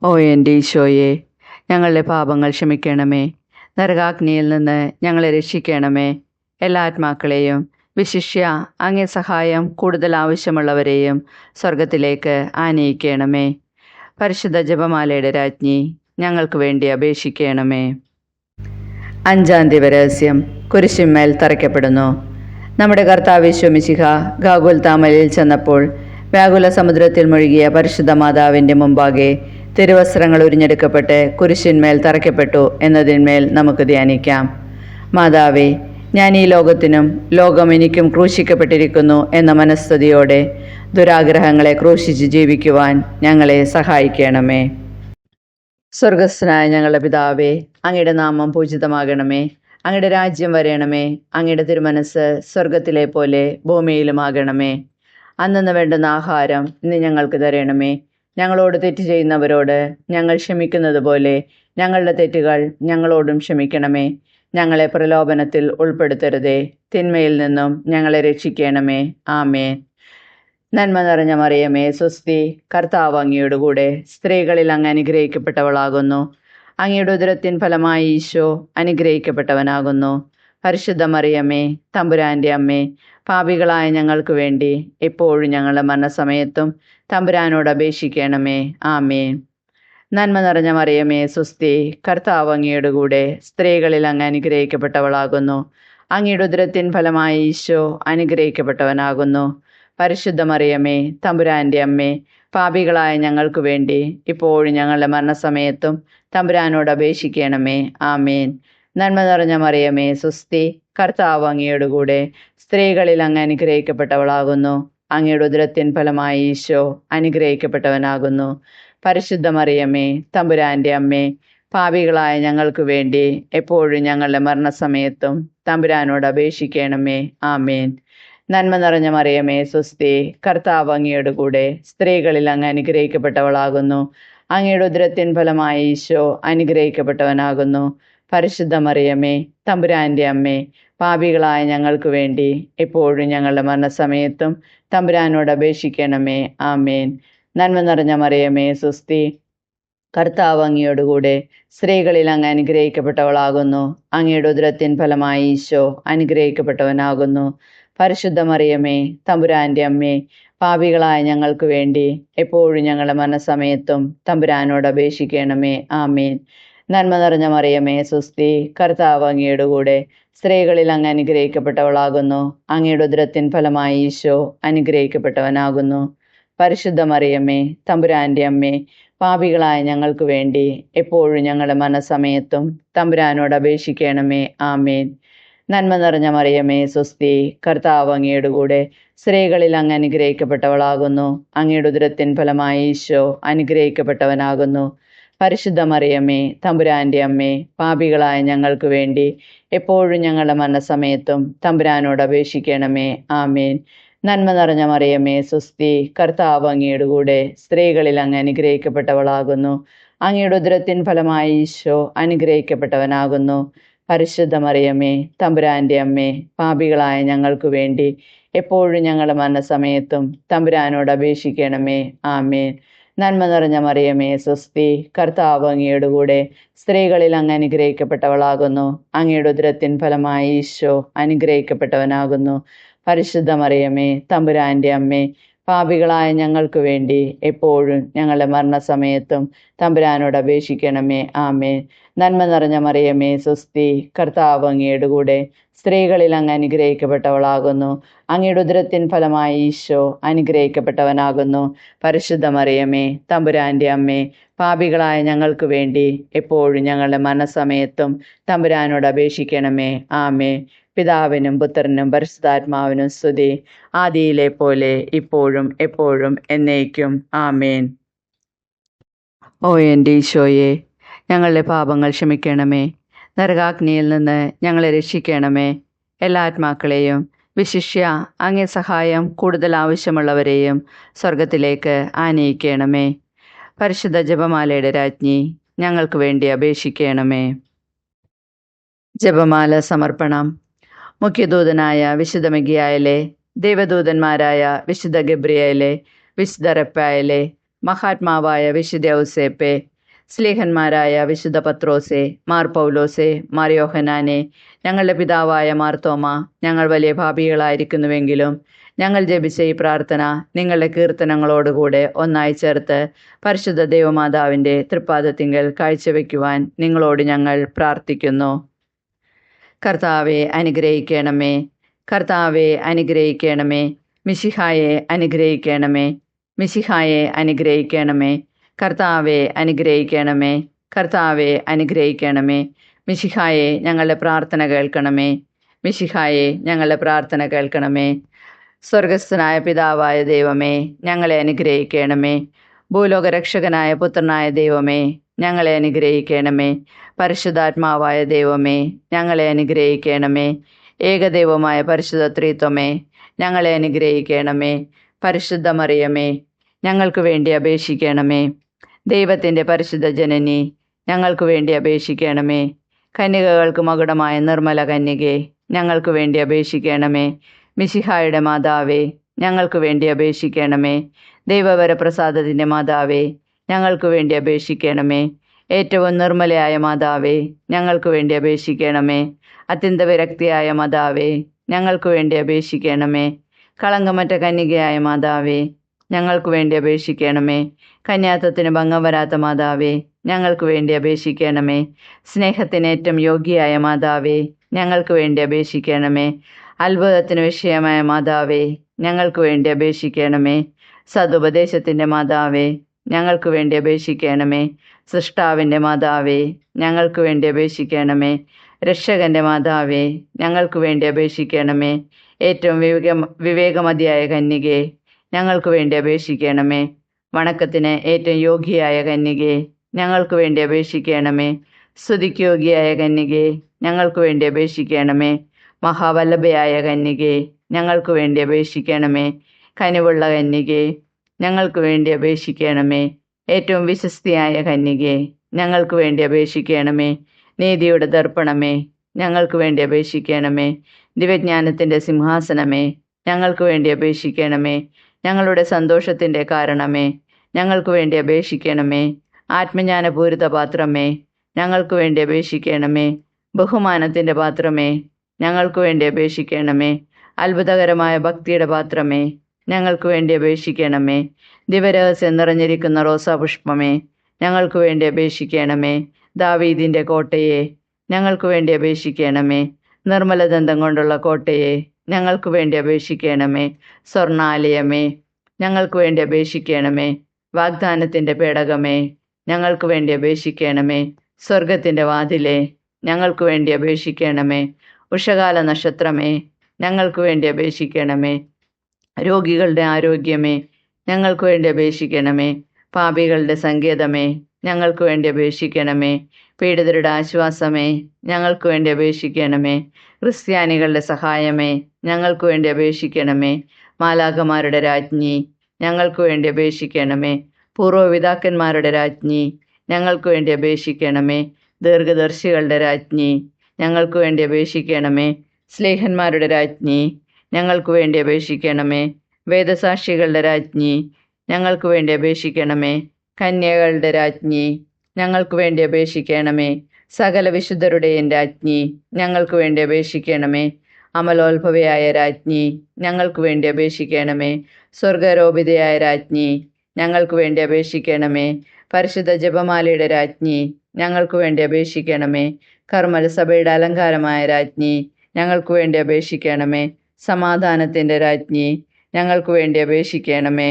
ഓ എൻ്റെ ഈശോയെ, ഞങ്ങളുടെ പാപങ്ങൾ ക്ഷമിക്കണമേ. നരകാഗ്നിയിൽ നിന്ന് ഞങ്ങളെ രക്ഷിക്കണമേ. എല്ലാ ആത്മാക്കളെയും, വിശിഷ്യ അങ്ങേ സഹായം കൂടുതൽ ആവശ്യമുള്ളവരെയും സ്വർഗത്തിലേക്ക് ആനയിക്കണമേ. പരിശുദ്ധ ജപമാലയുടെ രാജ്ഞി, ഞങ്ങൾക്ക് വേണ്ടി അപേക്ഷിക്കണമേ. 5-ാം ദിവരഹസ്യം, കുരിശിന്മേൽ തറയ്ക്കപ്പെടുന്നു. നമ്മുടെ കർത്താവ് യേശു മിശിഹ ഗാഗുൽത്താമലയിൽ ചെന്നപ്പോൾ വ്യാകുല സമുദ്രത്തിൽ മുഴുകിയ പരിശുദ്ധ മാതാവിൻ്റെ മുമ്പാകെ തിരുവസ്ത്രങ്ങൾ ഉരിഞ്ഞെടുക്കപ്പെട്ട് കുരിശിന്മേൽ തറയ്ക്കപ്പെട്ടു എന്നതിന്മേൽ നമുക്ക് ധ്യാനിക്കാം. മാതാവേ, ഞാൻ ഈ ലോകത്തിനും ലോകം എനിക്കും ക്രൂശിക്കപ്പെട്ടിരിക്കുന്നു എന്ന മനസ്തുതിയോടെ ദുരാഗ്രഹങ്ങളെ ക്രൂശിച്ച് ജീവിക്കുവാൻ ഞങ്ങളെ സഹായിക്കണമേ. സ്വർഗസ്ഥനായ ഞങ്ങളുടെ പിതാവേ, അങ്ങയുടെ നാമം പൂജിതമാകണമേ. അങ്ങയുടെ രാജ്യം വരയണമേ. അങ്ങയുടെ തിരുമനസ് സ്വർഗത്തിലെ പോലെ ഭൂമിയിലുമാകണമേ. അന്നന്ന് വേണ്ടുന്ന ആഹാരം ഇന്ന് ഞങ്ങൾക്ക് തരണമേ. ഞങ്ങളോട് തെറ്റ് ചെയ്യുന്നവരോട് ഞങ്ങൾ ക്ഷമിക്കുന്നത് പോലെ ഞങ്ങളുടെ തെറ്റുകൾ ഞങ്ങളോടും ക്ഷമിക്കണമേ. ഞങ്ങളെ പ്രലോഭനത്തിൽ ഉൾപ്പെടുത്തരുതേ, തിന്മയിൽ നിന്നും ഞങ്ങളെ രക്ഷിക്കണമേ. ആമേൻ. നന്മ നിറഞ്ഞ മറിയമേ സ്വസ്തി, കർത്താവ് അങ്ങയുടെ കൂടെ, സ്ത്രീകളിൽ അങ്ങ് അനുഗ്രഹിക്കപ്പെട്ടവളാകുന്നു. അങ്ങയുടെ ഉദരത്തിൻ ഫലമായി ഈശോ അനുഗ്രഹിക്കപ്പെട്ടവനാകുന്നു. പരിശുദ്ധ മറിയമേ തമ്പുരാൻ്റെ അമ്മേ, പാപികളായ ഞങ്ങൾക്ക് വേണ്ടി എപ്പോഴും ഞങ്ങളുടെ മരണസമയത്തും തമ്പുരാനോട് അപേക്ഷിക്കണമേ. ആമേൻ. നന്മ നിറഞ്ഞ മറിയമേ സ്വസ്തി, കർത്താവ് അങ്ങയുടെ കൂടെ, സ്ത്രീകളിൽ അങ്ങ് അനുഗ്രഹിക്കപ്പെട്ടവളാകുന്നു. അങ്ങയുടെ ഉദരത്തിൻ ഫലമായി ഈശോ അനുഗ്രഹിക്കപ്പെട്ടവനാകുന്നു. പരിശുദ്ധ മറിയമേ തമ്പുരാൻ്റെ അമ്മേ, പാപികളായ ഞങ്ങൾക്ക് വേണ്ടി ഇപ്പോഴും ഞങ്ങളുടെ മരണസമയത്തും തമ്പുരാനോട് അപേക്ഷിക്കണമേ. ആമേൻ. നന്മ നിറഞ്ഞ മറിയമേ സ്വസ്തി, കർത്താവ് അങ്ങയുടെ കൂടെ, സ്ത്രീകളിൽ അങ്ങ് അനുഗ്രഹിക്കപ്പെട്ടവളാകുന്നു. അങ്ങയുടെ ഉദരത്തിൻ ഫലമായി ഈശോ അനുഗ്രഹിക്കപ്പെട്ടവനാകുന്നു. പരിശുദ്ധ മറിയമേ തമ്പുരാൻ്റെ അമ്മേ, പാപികളായ ഞങ്ങൾക്ക് വേണ്ടി എപ്പോഴും ഞങ്ങളുടെ മരണസമയത്തും തമ്പുരാനോട് അപേക്ഷിക്കണമേ. ആമേൻ. നന്മ നിറഞ്ഞ മറിയമേ സ്വസ്തി, കർത്താവ് അങ്ങയുടെ കൂടെ, സ്ത്രീകളിൽ അങ്ങ് അനുഗ്രഹിക്കപ്പെട്ടവളാകുന്നു. അങ്ങയുടെ ഉദരത്തിൻ ഫലമായി ഈശോ അനുഗ്രഹിക്കപ്പെട്ടവനാകുന്നു. പരിശുദ്ധ മറിയമേ തമ്പുരാൻ്റെ അമ്മേ, പാപികളായ ഞങ്ങൾക്ക് വേണ്ടി എപ്പോഴും ഞങ്ങളുടെ മരണസമയത്തും തമ്പുരാനോട് അപേക്ഷിക്കണമേ. ആമേൻ. നന്മ നിറഞ്ഞ മറിയമേ സ്വസ്തി, കർത്താവ് അങ്ങയോടുകൂടെ, സ്ത്രീകളിൽ അങ്ങ് അനുഗ്രഹിക്കപ്പെട്ടവളാകുന്നു. അങ്ങയുടെ ഉദരത്തിൻ ഫലമായി ഈശോ അനുഗ്രഹിക്കപ്പെട്ടവനാകുന്നു. പരിശുദ്ധ മറിയമേ തമ്പുരാൻ്റെ അമ്മേ, പാപികളായ ഞങ്ങൾക്ക് വേണ്ടി എപ്പോഴും ഞങ്ങളുടെ മരണസമയത്തും തമ്പുരാനോട് അപേക്ഷിക്കണമേ. ആമേൻ. നന്മ നിറഞ്ഞ മറിയമേ സ്വസ്തി, കർത്താവ് അങ്ങയുടെ കൂടെ, സ്ത്രീകളിൽ അങ്ങ് അനുഗ്രഹിക്കപ്പെട്ടവളാകുന്നു. അങ്ങയുടെ ഉദരത്തിൻ ഫലമായി ഈശോ അനുഗ്രഹിക്കപ്പെട്ടവനാകുന്നു. പരിശുദ്ധ മറിയമേ തമ്പുരാൻ്റെ അമ്മേ, പാപികളായ ഞങ്ങൾക്ക് വേണ്ടി എപ്പോഴും ഞങ്ങളുടെ മരണസമയത്തും തമ്പുരാനോട് അപേക്ഷിക്കണമേ. ആമേൻ. നന്മ നിറഞ്ഞ മറിയമേ സ്വസ്തി, കർത്താവ് അങ്ങയുടെ കൂടെ, സ്ത്രീകളിൽ അങ്ങ് അനുഗ്രഹിക്കപ്പെട്ടവളാകുന്നു. അങ്ങയുടെ ഉദരത്തിൻ ഫലമായി ഈശോ അനുഗ്രഹിക്കപ്പെട്ടവനാകുന്നു. പരിശുദ്ധ മറിയമേ തമ്പുരാൻ്റെ അമ്മേ, പാപികളായ ഞങ്ങൾക്ക് വേണ്ടി എപ്പോഴും ഞങ്ങളുടെ മരണസമയത്തും തമ്പുരാനോട് അപേക്ഷിക്കണമേ. ആമേൻ. നന്മ നിറഞ്ഞ മറിയമേ സ്വസ്തി, കർത്താവ് അങ്ങയുടെ കൂടെ, സ്ത്രീകളിൽ അങ്ങ് അനുഗ്രഹിക്കപ്പെട്ടവളാകുന്നു. അങ്ങയുടെ ഉദരത്തിൻ ഫലമായി ഈശോ അനുഗ്രഹിക്കപ്പെട്ടവനാകുന്നു. പരിശുദ്ധ മറിയമേ തമ്പുരാൻ്റെ അമ്മേ, പാപികളായ ഞങ്ങൾക്ക് വേണ്ടി എപ്പോഴും ഞങ്ങളുടെ മരണസമയത്തും തമ്പുരാനോട് അപേക്ഷിക്കണമേ. ആമേൻ. നന്മ നിറഞ്ഞ മറിയമേ സ്വസ്തി, കർത്താവ് അങ്ങയുടെ കൂടെ, സ്ത്രീകളിൽ അങ്ങ് അനുഗ്രഹിക്കപ്പെട്ടവളാകുന്നു. അങ്ങയുടെ ഉദരത്തിൻ ഫലമായി ഈശോ അനുഗ്രഹിക്കപ്പെട്ടവനാകുന്നു. പരിശുദ്ധ മറിയമേ തമ്പുരാന്റെ അമ്മേ, പാപികളായ ഞങ്ങൾക്ക് വേണ്ടി എപ്പോഴും ഞങ്ങളുടെ മരണസമയത്തും തമ്പുരാനോട് അപേക്ഷിക്കണമേ. ആമേൻ. നന്മ നിറഞ്ഞ മറിയമേ സ്വസ്തി, കർത്താവ് അങ്ങയുടെ കൂടെ, സ്ത്രീകളിൽ അങ്ങ് അനുഗ്രഹിക്കപ്പെട്ടവളാകുന്നു. അങ്ങയുടെ ഉദരത്തിൻ ഫലമായി ഈശോ അനുഗ്രഹിക്കപ്പെട്ടവനാകുന്നു. പരിശുദ്ധ മറിയമേ തമ്പുരാന്റെ അമ്മേ, പാപികളായ ഞങ്ങൾക്ക് വേണ്ടി എപ്പോഴും ഞങ്ങളുടെ മരണസമയത്തും തമ്പുരാനോട് അപേക്ഷിക്കണമേ. ആമേൻ. പിതാവിനും പുത്രനും പരിശുദ്ധാത്മാവിനും സ്തുതി, ആദിയിലെ പോലെ ഇപ്പോഴും എപ്പോഴും എന്നേക്കും. ആമേൻ. ഓ എൻ്റെ ഈശോയെ, ഞങ്ങളുടെ പാപങ്ങൾ ക്ഷമിക്കണമേ. നരകാഗ്നിയിൽ നിന്ന് ഞങ്ങളെ രക്ഷിക്കണമേ. എല്ലാ ആത്മാക്കളെയും, വിശിഷ്യ അങ്ങേ സഹായം കൂടുതൽ ആവശ്യമുള്ളവരെയും സ്വർഗത്തിലേക്ക് ആനയിക്കണമേ. പരിശുദ്ധ ജപമാലയുടെ രാജ്ഞി, ഞങ്ങൾക്ക് വേണ്ടി അപേക്ഷിക്കണമേ. ജപമാല സമർപ്പണം. മുഖ്യദൂതനായ വിശുദ്ധ മിഖായേലേ, ദൈവദൂതന്മാരായ വിശുദ്ധ ഗബ്രിയേലേ, വിശുദ്ധ റഫായേലേ, മഹാത്മാവായ വിശുദ്ധ ഔസേപ്പേ, സ്ലീഹന്മാരായ വിശുദ്ധ പത്രോസേ, മാർ പൗലോസേ, മാർ യോഹന്നാനെ, ഞങ്ങളുടെ പിതാവായ മാർത്തോമ, ഞങ്ങൾ വലിയ പാപികളായിരിക്കുന്നുവെങ്കിലും ഞങ്ങൾ ജപിച്ച ഈ പ്രാർത്ഥന നിങ്ങളുടെ കീർത്തനങ്ങളോടുകൂടെ ഒന്നായി ചേർത്ത് പരിശുദ്ധ ദൈവമാതാവിൻ്റെ തൃപ്പാദത്തിങ്കൽ കാഴ്ചവെക്കുവാൻ നിങ്ങളോട് ഞങ്ങൾ പ്രാർത്ഥിക്കുന്നു. കർത്താവെ അനുഗ്രഹിക്കണമേ. കർത്താവെ അനുഗ്രഹിക്കണമേ. മിശിഹായെ അനുഗ്രഹിക്കണമേ. മിശിഹായെ അനുഗ്രഹിക്കണമേ. കർത്താവെ അനുഗ്രഹിക്കണമേ. കർത്താവെ അനുഗ്രഹിക്കണമേ. മിശിഹായെ ഞങ്ങളുടെ പ്രാർത്ഥന കേൾക്കണമേ. മിശിഹായെ ഞങ്ങളുടെ പ്രാർത്ഥന കേൾക്കണമേ. സ്വർഗസ്ഥനായ പിതാവായ ദൈവമേ, ഞങ്ങളെ അനുഗ്രഹിക്കണമേ. ഭൂലോകരക്ഷകനായ പുത്രനായ ദൈവമേ, ഞങ്ങളെ അനുഗ്രഹിക്കണമേ. പരിശുദ്ധാത്മാവായ ദൈവമേ, ഞങ്ങളെ അനുഗ്രഹിക്കണമേ. ഏകദൈവമായ പരിശുദ്ധ ത്രിത്വമേ, ഞങ്ങളെ അനുഗ്രഹിക്കണമേ. പരിശുദ്ധ മറിയമേ, ഞങ്ങൾക്ക് വേണ്ടി അപേക്ഷിക്കണമേ. ദൈവത്തിൻ്റെ പരിശുദ്ധ ജനനി, ഞങ്ങൾക്ക് വേണ്ടി അപേക്ഷിക്കണമേ. കന്യകകൾക്ക് മകുടമായ നിർമ്മല കന്യകെ, ഞങ്ങൾക്ക് വേണ്ടി അപേക്ഷിക്കണമേ. മിശിഹായുടെ മാതാവേ, ഞങ്ങൾക്ക് വേണ്ടി അപേക്ഷിക്കണമേ. ദൈവവരപ്രസാദത്തിൻ്റെ മാതാവേ, ഞങ്ങൾക്ക് വേണ്ടി അപേക്ഷിക്കണമേ. ഏറ്റവും നിർമ്മലയായ മാതാവേ, ഞങ്ങൾക്ക് വേണ്ടി അപേക്ഷിക്കണമേ. അത്യന്ത വിരക്തിയായ മാതാവേ, ഞങ്ങൾക്ക് വേണ്ടി അപേക്ഷിക്കണമേ. കളങ്കമറ്റ കന്യകയായ മാതാവേ, ഞങ്ങൾക്ക് വേണ്ടി അപേക്ഷിക്കണമേ. കന്യാത്വത്തിന് ഭംഗം വരാത്ത മാതാവേ, ഞങ്ങൾക്ക് വേണ്ടി അപേക്ഷിക്കണമേ. സ്നേഹത്തിന് ഏറ്റവും യോഗ്യയായ മാതാവേ, ഞങ്ങൾക്ക് വേണ്ടി അപേക്ഷിക്കണമേ. അത്ഭുതത്തിന് വിഷയമായ മാതാവേ, ഞങ്ങൾക്ക് വേണ്ടി അപേക്ഷിക്കണമേ. സതുപദേശത്തിൻ്റെ മാതാവേ, ഞങ്ങൾക്ക് വേണ്ടി അപേക്ഷിക്കണമേ. സൃഷ്ടാവിൻ്റെ മാതാവേ, ഞങ്ങൾക്ക് വേണ്ടി അപേക്ഷിക്കണമേ. രക്ഷകൻ്റെ മാതാവേ, ഞങ്ങൾക്ക് വേണ്ടി അപേക്ഷിക്കണമേ. ഏറ്റവും വിവേകമതിയായ കന്യകെ, ഞങ്ങൾക്ക് വേണ്ടി അപേക്ഷിക്കണമേ. വണക്കത്തിന് ഏറ്റവും യോഗ്യയായ കന്യകെ, ഞങ്ങൾക്ക് വേണ്ടി അപേക്ഷിക്കണമേ. സ്തുതിക്ക് യോഗ്യയായ കന്യകെ, ഞങ്ങൾക്ക് വേണ്ടി അപേക്ഷിക്കണമേ. മഹാവല്ലഭയായ കന്യകെ, ഞങ്ങൾക്ക് വേണ്ടി അപേക്ഷിക്കണമേ. കനിവുള്ള കന്യകെ, ഞങ്ങൾക്ക് വേണ്ടി അപേക്ഷിക്കണമേ. ഏറ്റവും വിശ്വസ്തയായ കന്യകെ, ഞങ്ങൾക്ക് വേണ്ടി അപേക്ഷിക്കണമേ. നീതിയുടെ ദർപ്പണമേ, ഞങ്ങൾക്ക് വേണ്ടി അപേക്ഷിക്കണമേ. ദിവ്യജ്ഞാനത്തിൻ്റെ സിംഹാസനമേ, ഞങ്ങൾക്ക് വേണ്ടി അപേക്ഷിക്കണമേ. ഞങ്ങളുടെ സന്തോഷത്തിൻ്റെ കാരണമേ, ഞങ്ങൾക്ക് വേണ്ടി അപേക്ഷിക്കണമേ. ആത്മജ്ഞാനപൂരിത പാത്രമേ, ഞങ്ങൾക്ക് വേണ്ടി അപേക്ഷിക്കണമേ. ബഹുമാനത്തിൻ്റെ പാത്രമേ, ഞങ്ങൾക്ക് വേണ്ടി അപേക്ഷിക്കണമേ. അത്ഭുതകരമായ ഭക്തിയുടെ പാത്രമേ, ഞങ്ങൾക്ക് വേണ്ടി അപേക്ഷിക്കണമേ. ദിവരഹസ്യം നിറഞ്ഞിരിക്കുന്ന റോസാപുഷ്പമേ, ഞങ്ങൾക്ക് വേണ്ടി അപേക്ഷിക്കണമേ. ദാവീദിൻ്റെ കോട്ടയെ, ഞങ്ങൾക്ക് വേണ്ടി അപേക്ഷിക്കണമേ. നിർമ്മലദന്തം കൊണ്ടുള്ള കോട്ടയെ, ഞങ്ങൾക്ക് വേണ്ടി അപേക്ഷിക്കണമേ. സ്വർണാലയമേ, ഞങ്ങൾക്ക് വേണ്ടി അപേക്ഷിക്കണമേ. വാഗ്ദാനത്തിൻ്റെ പേടകമേ, ഞങ്ങൾക്ക് വേണ്ടി അപേക്ഷിക്കണമേ. സ്വർഗത്തിൻ്റെ വാതിലേ, ഞങ്ങൾക്ക് വേണ്ടി അപേക്ഷിക്കണമേ. ഉഷകാല നക്ഷത്രമേ, ഞങ്ങൾക്ക് വേണ്ടി അപേക്ഷിക്കണമേ. രോഗികളുടെ ആരോഗ്യമേ, ഞങ്ങൾക്ക് വേണ്ടി അപേക്ഷിക്കണമേ. പാപികളുടെ സങ്കേതമേ, ഞങ്ങൾക്ക് വേണ്ടി അപേക്ഷിക്കണമേ. പീഡിതരുടെ ആശ്വാസമേ, ഞങ്ങൾക്ക് വേണ്ടി അപേക്ഷിക്കണമേ. ക്രിസ്ത്യാനികളുടെ സഹായമേ, ഞങ്ങൾക്ക് വേണ്ടി അപേക്ഷിക്കണമേ. മാലാഖമാരുടെ രാജ്ഞി, ഞങ്ങൾക്ക് വേണ്ടി അപേക്ഷിക്കണമേ. പൂർവ്വപിതാക്കന്മാരുടെ രാജ്ഞി, ഞങ്ങൾക്ക് വേണ്ടി അപേക്ഷിക്കണമേ. ദീർഘദർശികളുടെ രാജ്ഞി, ഞങ്ങൾക്ക് വേണ്ടി അപേക്ഷിക്കണമേ. സ്ലേഹന്മാരുടെ രാജ്ഞി, ഞങ്ങൾക്ക് വേണ്ടി അപേക്ഷിക്കണമേ. വേദസാക്ഷികളുടെ രാജ്ഞി, ഞങ്ങൾക്ക് വേണ്ടി അപേക്ഷിക്കണമേ. കന്യകളുടെ രാജ്ഞി, ഞങ്ങൾക്ക് വേണ്ടി അപേക്ഷിക്കണമേ. സകല വിശുദ്ധരുടെയും രാജ്ഞി, ഞങ്ങൾക്ക് വേണ്ടി അപേക്ഷിക്കണമേ. അമലോത്ഭവയായ രാജ്ഞി, ഞങ്ങൾക്ക് വേണ്ടി അപേക്ഷിക്കണമേ. സ്വർഗാരോപിതയായ രാജ്ഞി, ഞങ്ങൾക്ക് വേണ്ടി അപേക്ഷിക്കണമേ. പരിശുദ്ധ ജപമാലയുടെ രാജ്ഞി, ഞങ്ങൾക്ക് വേണ്ടി അപേക്ഷിക്കണമേ. കർമ്മല സഭയുടെ അലങ്കാരമായ രാജ്ഞി, ഞങ്ങൾക്ക് വേണ്ടി അപേക്ഷിക്കണമേ. സമാധാനത്തിൻ്റെ രാജ്ഞി, ഞങ്ങൾക്ക് വേണ്ടി അപേക്ഷിക്കണമേ.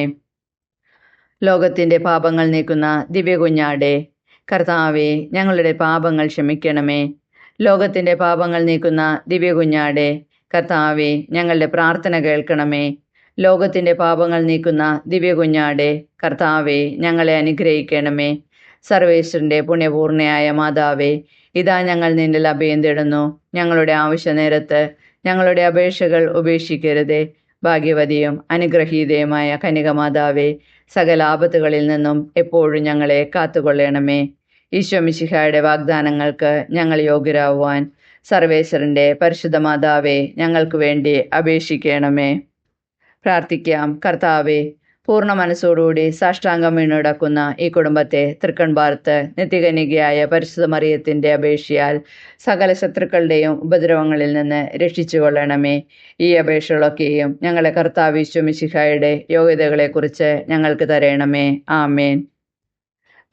ലോകത്തിൻ്റെ പാപങ്ങൾ നീക്കുന്ന ദിവ്യകുഞ്ഞാടെ, കർത്താവേ, ഞങ്ങളുടെ പാപങ്ങൾ ക്ഷമിക്കണമേ. ലോകത്തിൻ്റെ പാപങ്ങൾ നീക്കുന്ന ദിവ്യകുഞ്ഞാടെ, കർത്താവേ, ഞങ്ങളുടെ പ്രാർത്ഥന കേൾക്കണമേ. ലോകത്തിൻ്റെ പാപങ്ങൾ നീക്കുന്ന ദിവ്യകുഞ്ഞാടെ, കർത്താവേ, ഞങ്ങളെ അനുഗ്രഹിക്കണമേ. സർവേശ്വരൻ്റെ പുണ്യപൂർണയായ മാതാവേ, ഇതാ ഞങ്ങൾ നിന്നിൽ അഭയം തേടുന്നു. ഞങ്ങളുടെ ആവശ്യനേരത്ത് ഞങ്ങളുടെ അപേക്ഷകൾ ഉപേക്ഷിക്കരുതേ. ഭാഗ്യവതിയും അനുഗ്രഹീതയുമായ കന്യകമാതാവേ, സകല ആപത്തുകളിൽ നിന്നും എപ്പോഴും ഞങ്ങളെ കാത്തുകൊള്ളണമേ. ഈശോ മിശിഹായുടെ വാഗ്ദാനങ്ങൾക്ക് ഞങ്ങൾ യോഗ്യരാകുവാൻ സർവേശ്വരൻ്റെ പരിശുദ്ധ മാതാവേ, ഞങ്ങൾക്ക് വേണ്ടി അപേക്ഷിക്കണമേ. പ്രാർത്ഥിക്കാം. കർത്താവേ, പൂർണ്ണ മനസ്സോടുകൂടി സാഷ്ടാംഗം വീണുടക്കുന്ന ഈ കുടുംബത്തെ തൃക്കൺ പാർത്ത് നിത്യകന്യകയായ പരിശുദ്ധ മറിയത്തിൻ്റെ അപേക്ഷയാൽ സകല ശത്രുക്കളുടെയും ഉപദ്രവങ്ങളിൽ നിന്ന് രക്ഷിച്ചു കൊള്ളണമേ. ഈ അപേക്ഷകളൊക്കെയും ഞങ്ങളെ കർത്താവ് ഈശോ മിശിഹായുടെ യോഗ്യതകളെക്കുറിച്ച് ഞങ്ങൾക്ക് തരണമേ. ആമേൻ.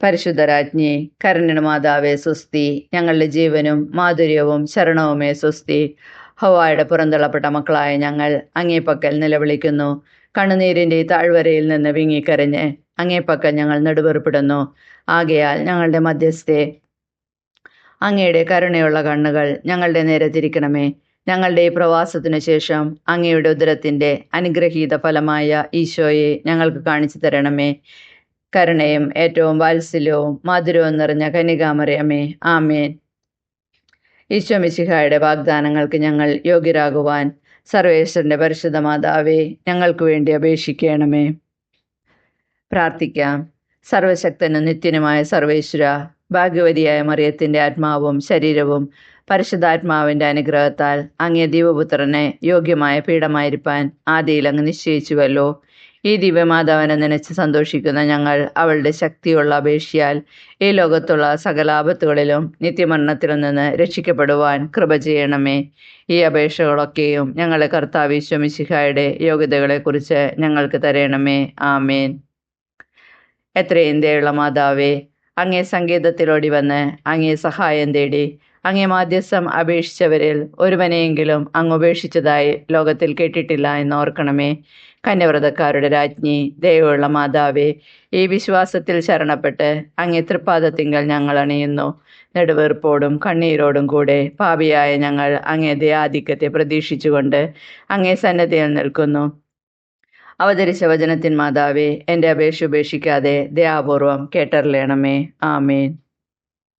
പരിശുദ്ധരാജ്ഞി, കരുണയുടെ മാതാവേ സ്വസ്തി. ഞങ്ങളുടെ ജീവനും മാധുര്യവും ശരണവുമേ സ്വസ്തി. ഹവ്വായുടെ പുറന്തള്ളപ്പെട്ട മക്കളായ ഞങ്ങൾ അങ്ങേപ്പക്കൽ നിലവിളിക്കുന്നു. കണ്ണുനീരിൻ്റെ ഈ താഴ്വരയിൽ നിന്ന് വിങ്ങിക്കരഞ്ഞ് അങ്ങേപ്പക്കൽ ഞങ്ങൾ നെടുവേർപ്പെടുന്നു. ആകയാൽ ഞങ്ങളുടെ മധ്യസ്ഥെ, അങ്ങയുടെ കരുണയുള്ള കണ്ണുകൾ ഞങ്ങളുടെ നേരെ തിരിക്കണമേ. ഞങ്ങളുടെ ഈ പ്രവാസത്തിനു ശേഷം അങ്ങയുടെ ഉദരത്തിൻ്റെ അനുഗ്രഹീത ഫലമായ ഈശോയെ ഞങ്ങൾക്ക് കാണിച്ചു തരണമേ. കരുണയും ഏറ്റവും വാത്സല്യവും മധുരവും നിറഞ്ഞ കന്യകാമറിയമേ, ആമേൻ. ഈശോ മിശിഹായുടെ വാഗ്ദാനങ്ങൾക്ക് ഞങ്ങൾ യോഗ്യരാകുവാൻ സർവേശ്വരൻ്റെ പരിശുദ്ധ മാതാവേ, ഞങ്ങൾക്ക് വേണ്ടി അപേക്ഷിക്കണമേ. പ്രാർത്ഥിക്കാം. സർവശക്തനും നിത്യനുമായ സർവേശ്വര, ഭാഗ്യവതിയായ മറിയത്തിൻ്റെ ആത്മാവും ശരീരവും പരിശുദ്ധാത്മാവിൻ്റെ അനുഗ്രഹത്താൽ അങ്ങേ ദൈവപുത്രനെ യോഗ്യമായ പീഠമായിരിക്കാൻ ആദിയിൽ അങ്ങ് നിശ്ചയിച്ചുവല്ലോ. ഈ ദിവ്യമാതാവിനെ നനച്ച് സന്തോഷിക്കുന്ന ഞങ്ങൾ അവളുടെ ശക്തിയുള്ള അപേക്ഷയാൽ ഈ ലോകത്തുള്ള സകല ആപത്തുകളിലും നിത്യമരണത്തിൽ നിന്ന് രക്ഷിക്കപ്പെടുവാൻ കൃപ ചെയ്യണമേ. ഈ അപേക്ഷകളൊക്കെയും ഞങ്ങളെ കർത്താവ് ഈശോ മിശിഹായുടെ യോഗ്യതകളെക്കുറിച്ച് ഞങ്ങൾക്ക് തരണമേ. ആമേൻ. എത്രയും ദയുള്ള മാതാവേ, അങ്ങേ സങ്കേതത്തിലോടി വന്ന് അങ്ങേ സഹായം തേടി അങ്ങേ മാധ്യസ്ഥം അപേക്ഷിച്ചവരിൽ ഒരുവനെയെങ്കിലും അങ്ങ് ഉപേക്ഷിച്ചതായി ലോകത്തിൽ കേട്ടിട്ടില്ല എന്ന് ഓർക്കണമേ. കന്യവ്രതക്കാരുടെ രാജ്ഞി, ദയവുള്ള മാതാവേ, ഈ വിശ്വാസത്തിൽ ശരണപ്പെട്ട് അങ്ങേ തൃപ്പാദത്തിങ്കൽ ഞങ്ങൾ അണിയുന്നു. നെടുവീർപ്പോടും കണ്ണീരോടും കൂടെ പാപിയായ ഞങ്ങൾ അങ്ങേ ദയാധിക്യത്തെ പ്രതീക്ഷിച്ചുകൊണ്ട് അങ്ങേ സന്നദ്ധയിൽ നിൽക്കുന്നു. അവതരിച്ച വചനത്തിൻ മാതാവേ, എൻ്റെ അപേക്ഷ ഉപേക്ഷിക്കാതെ ദയാപൂർവം കേട്ടറിയണമേ. ആമേൻ.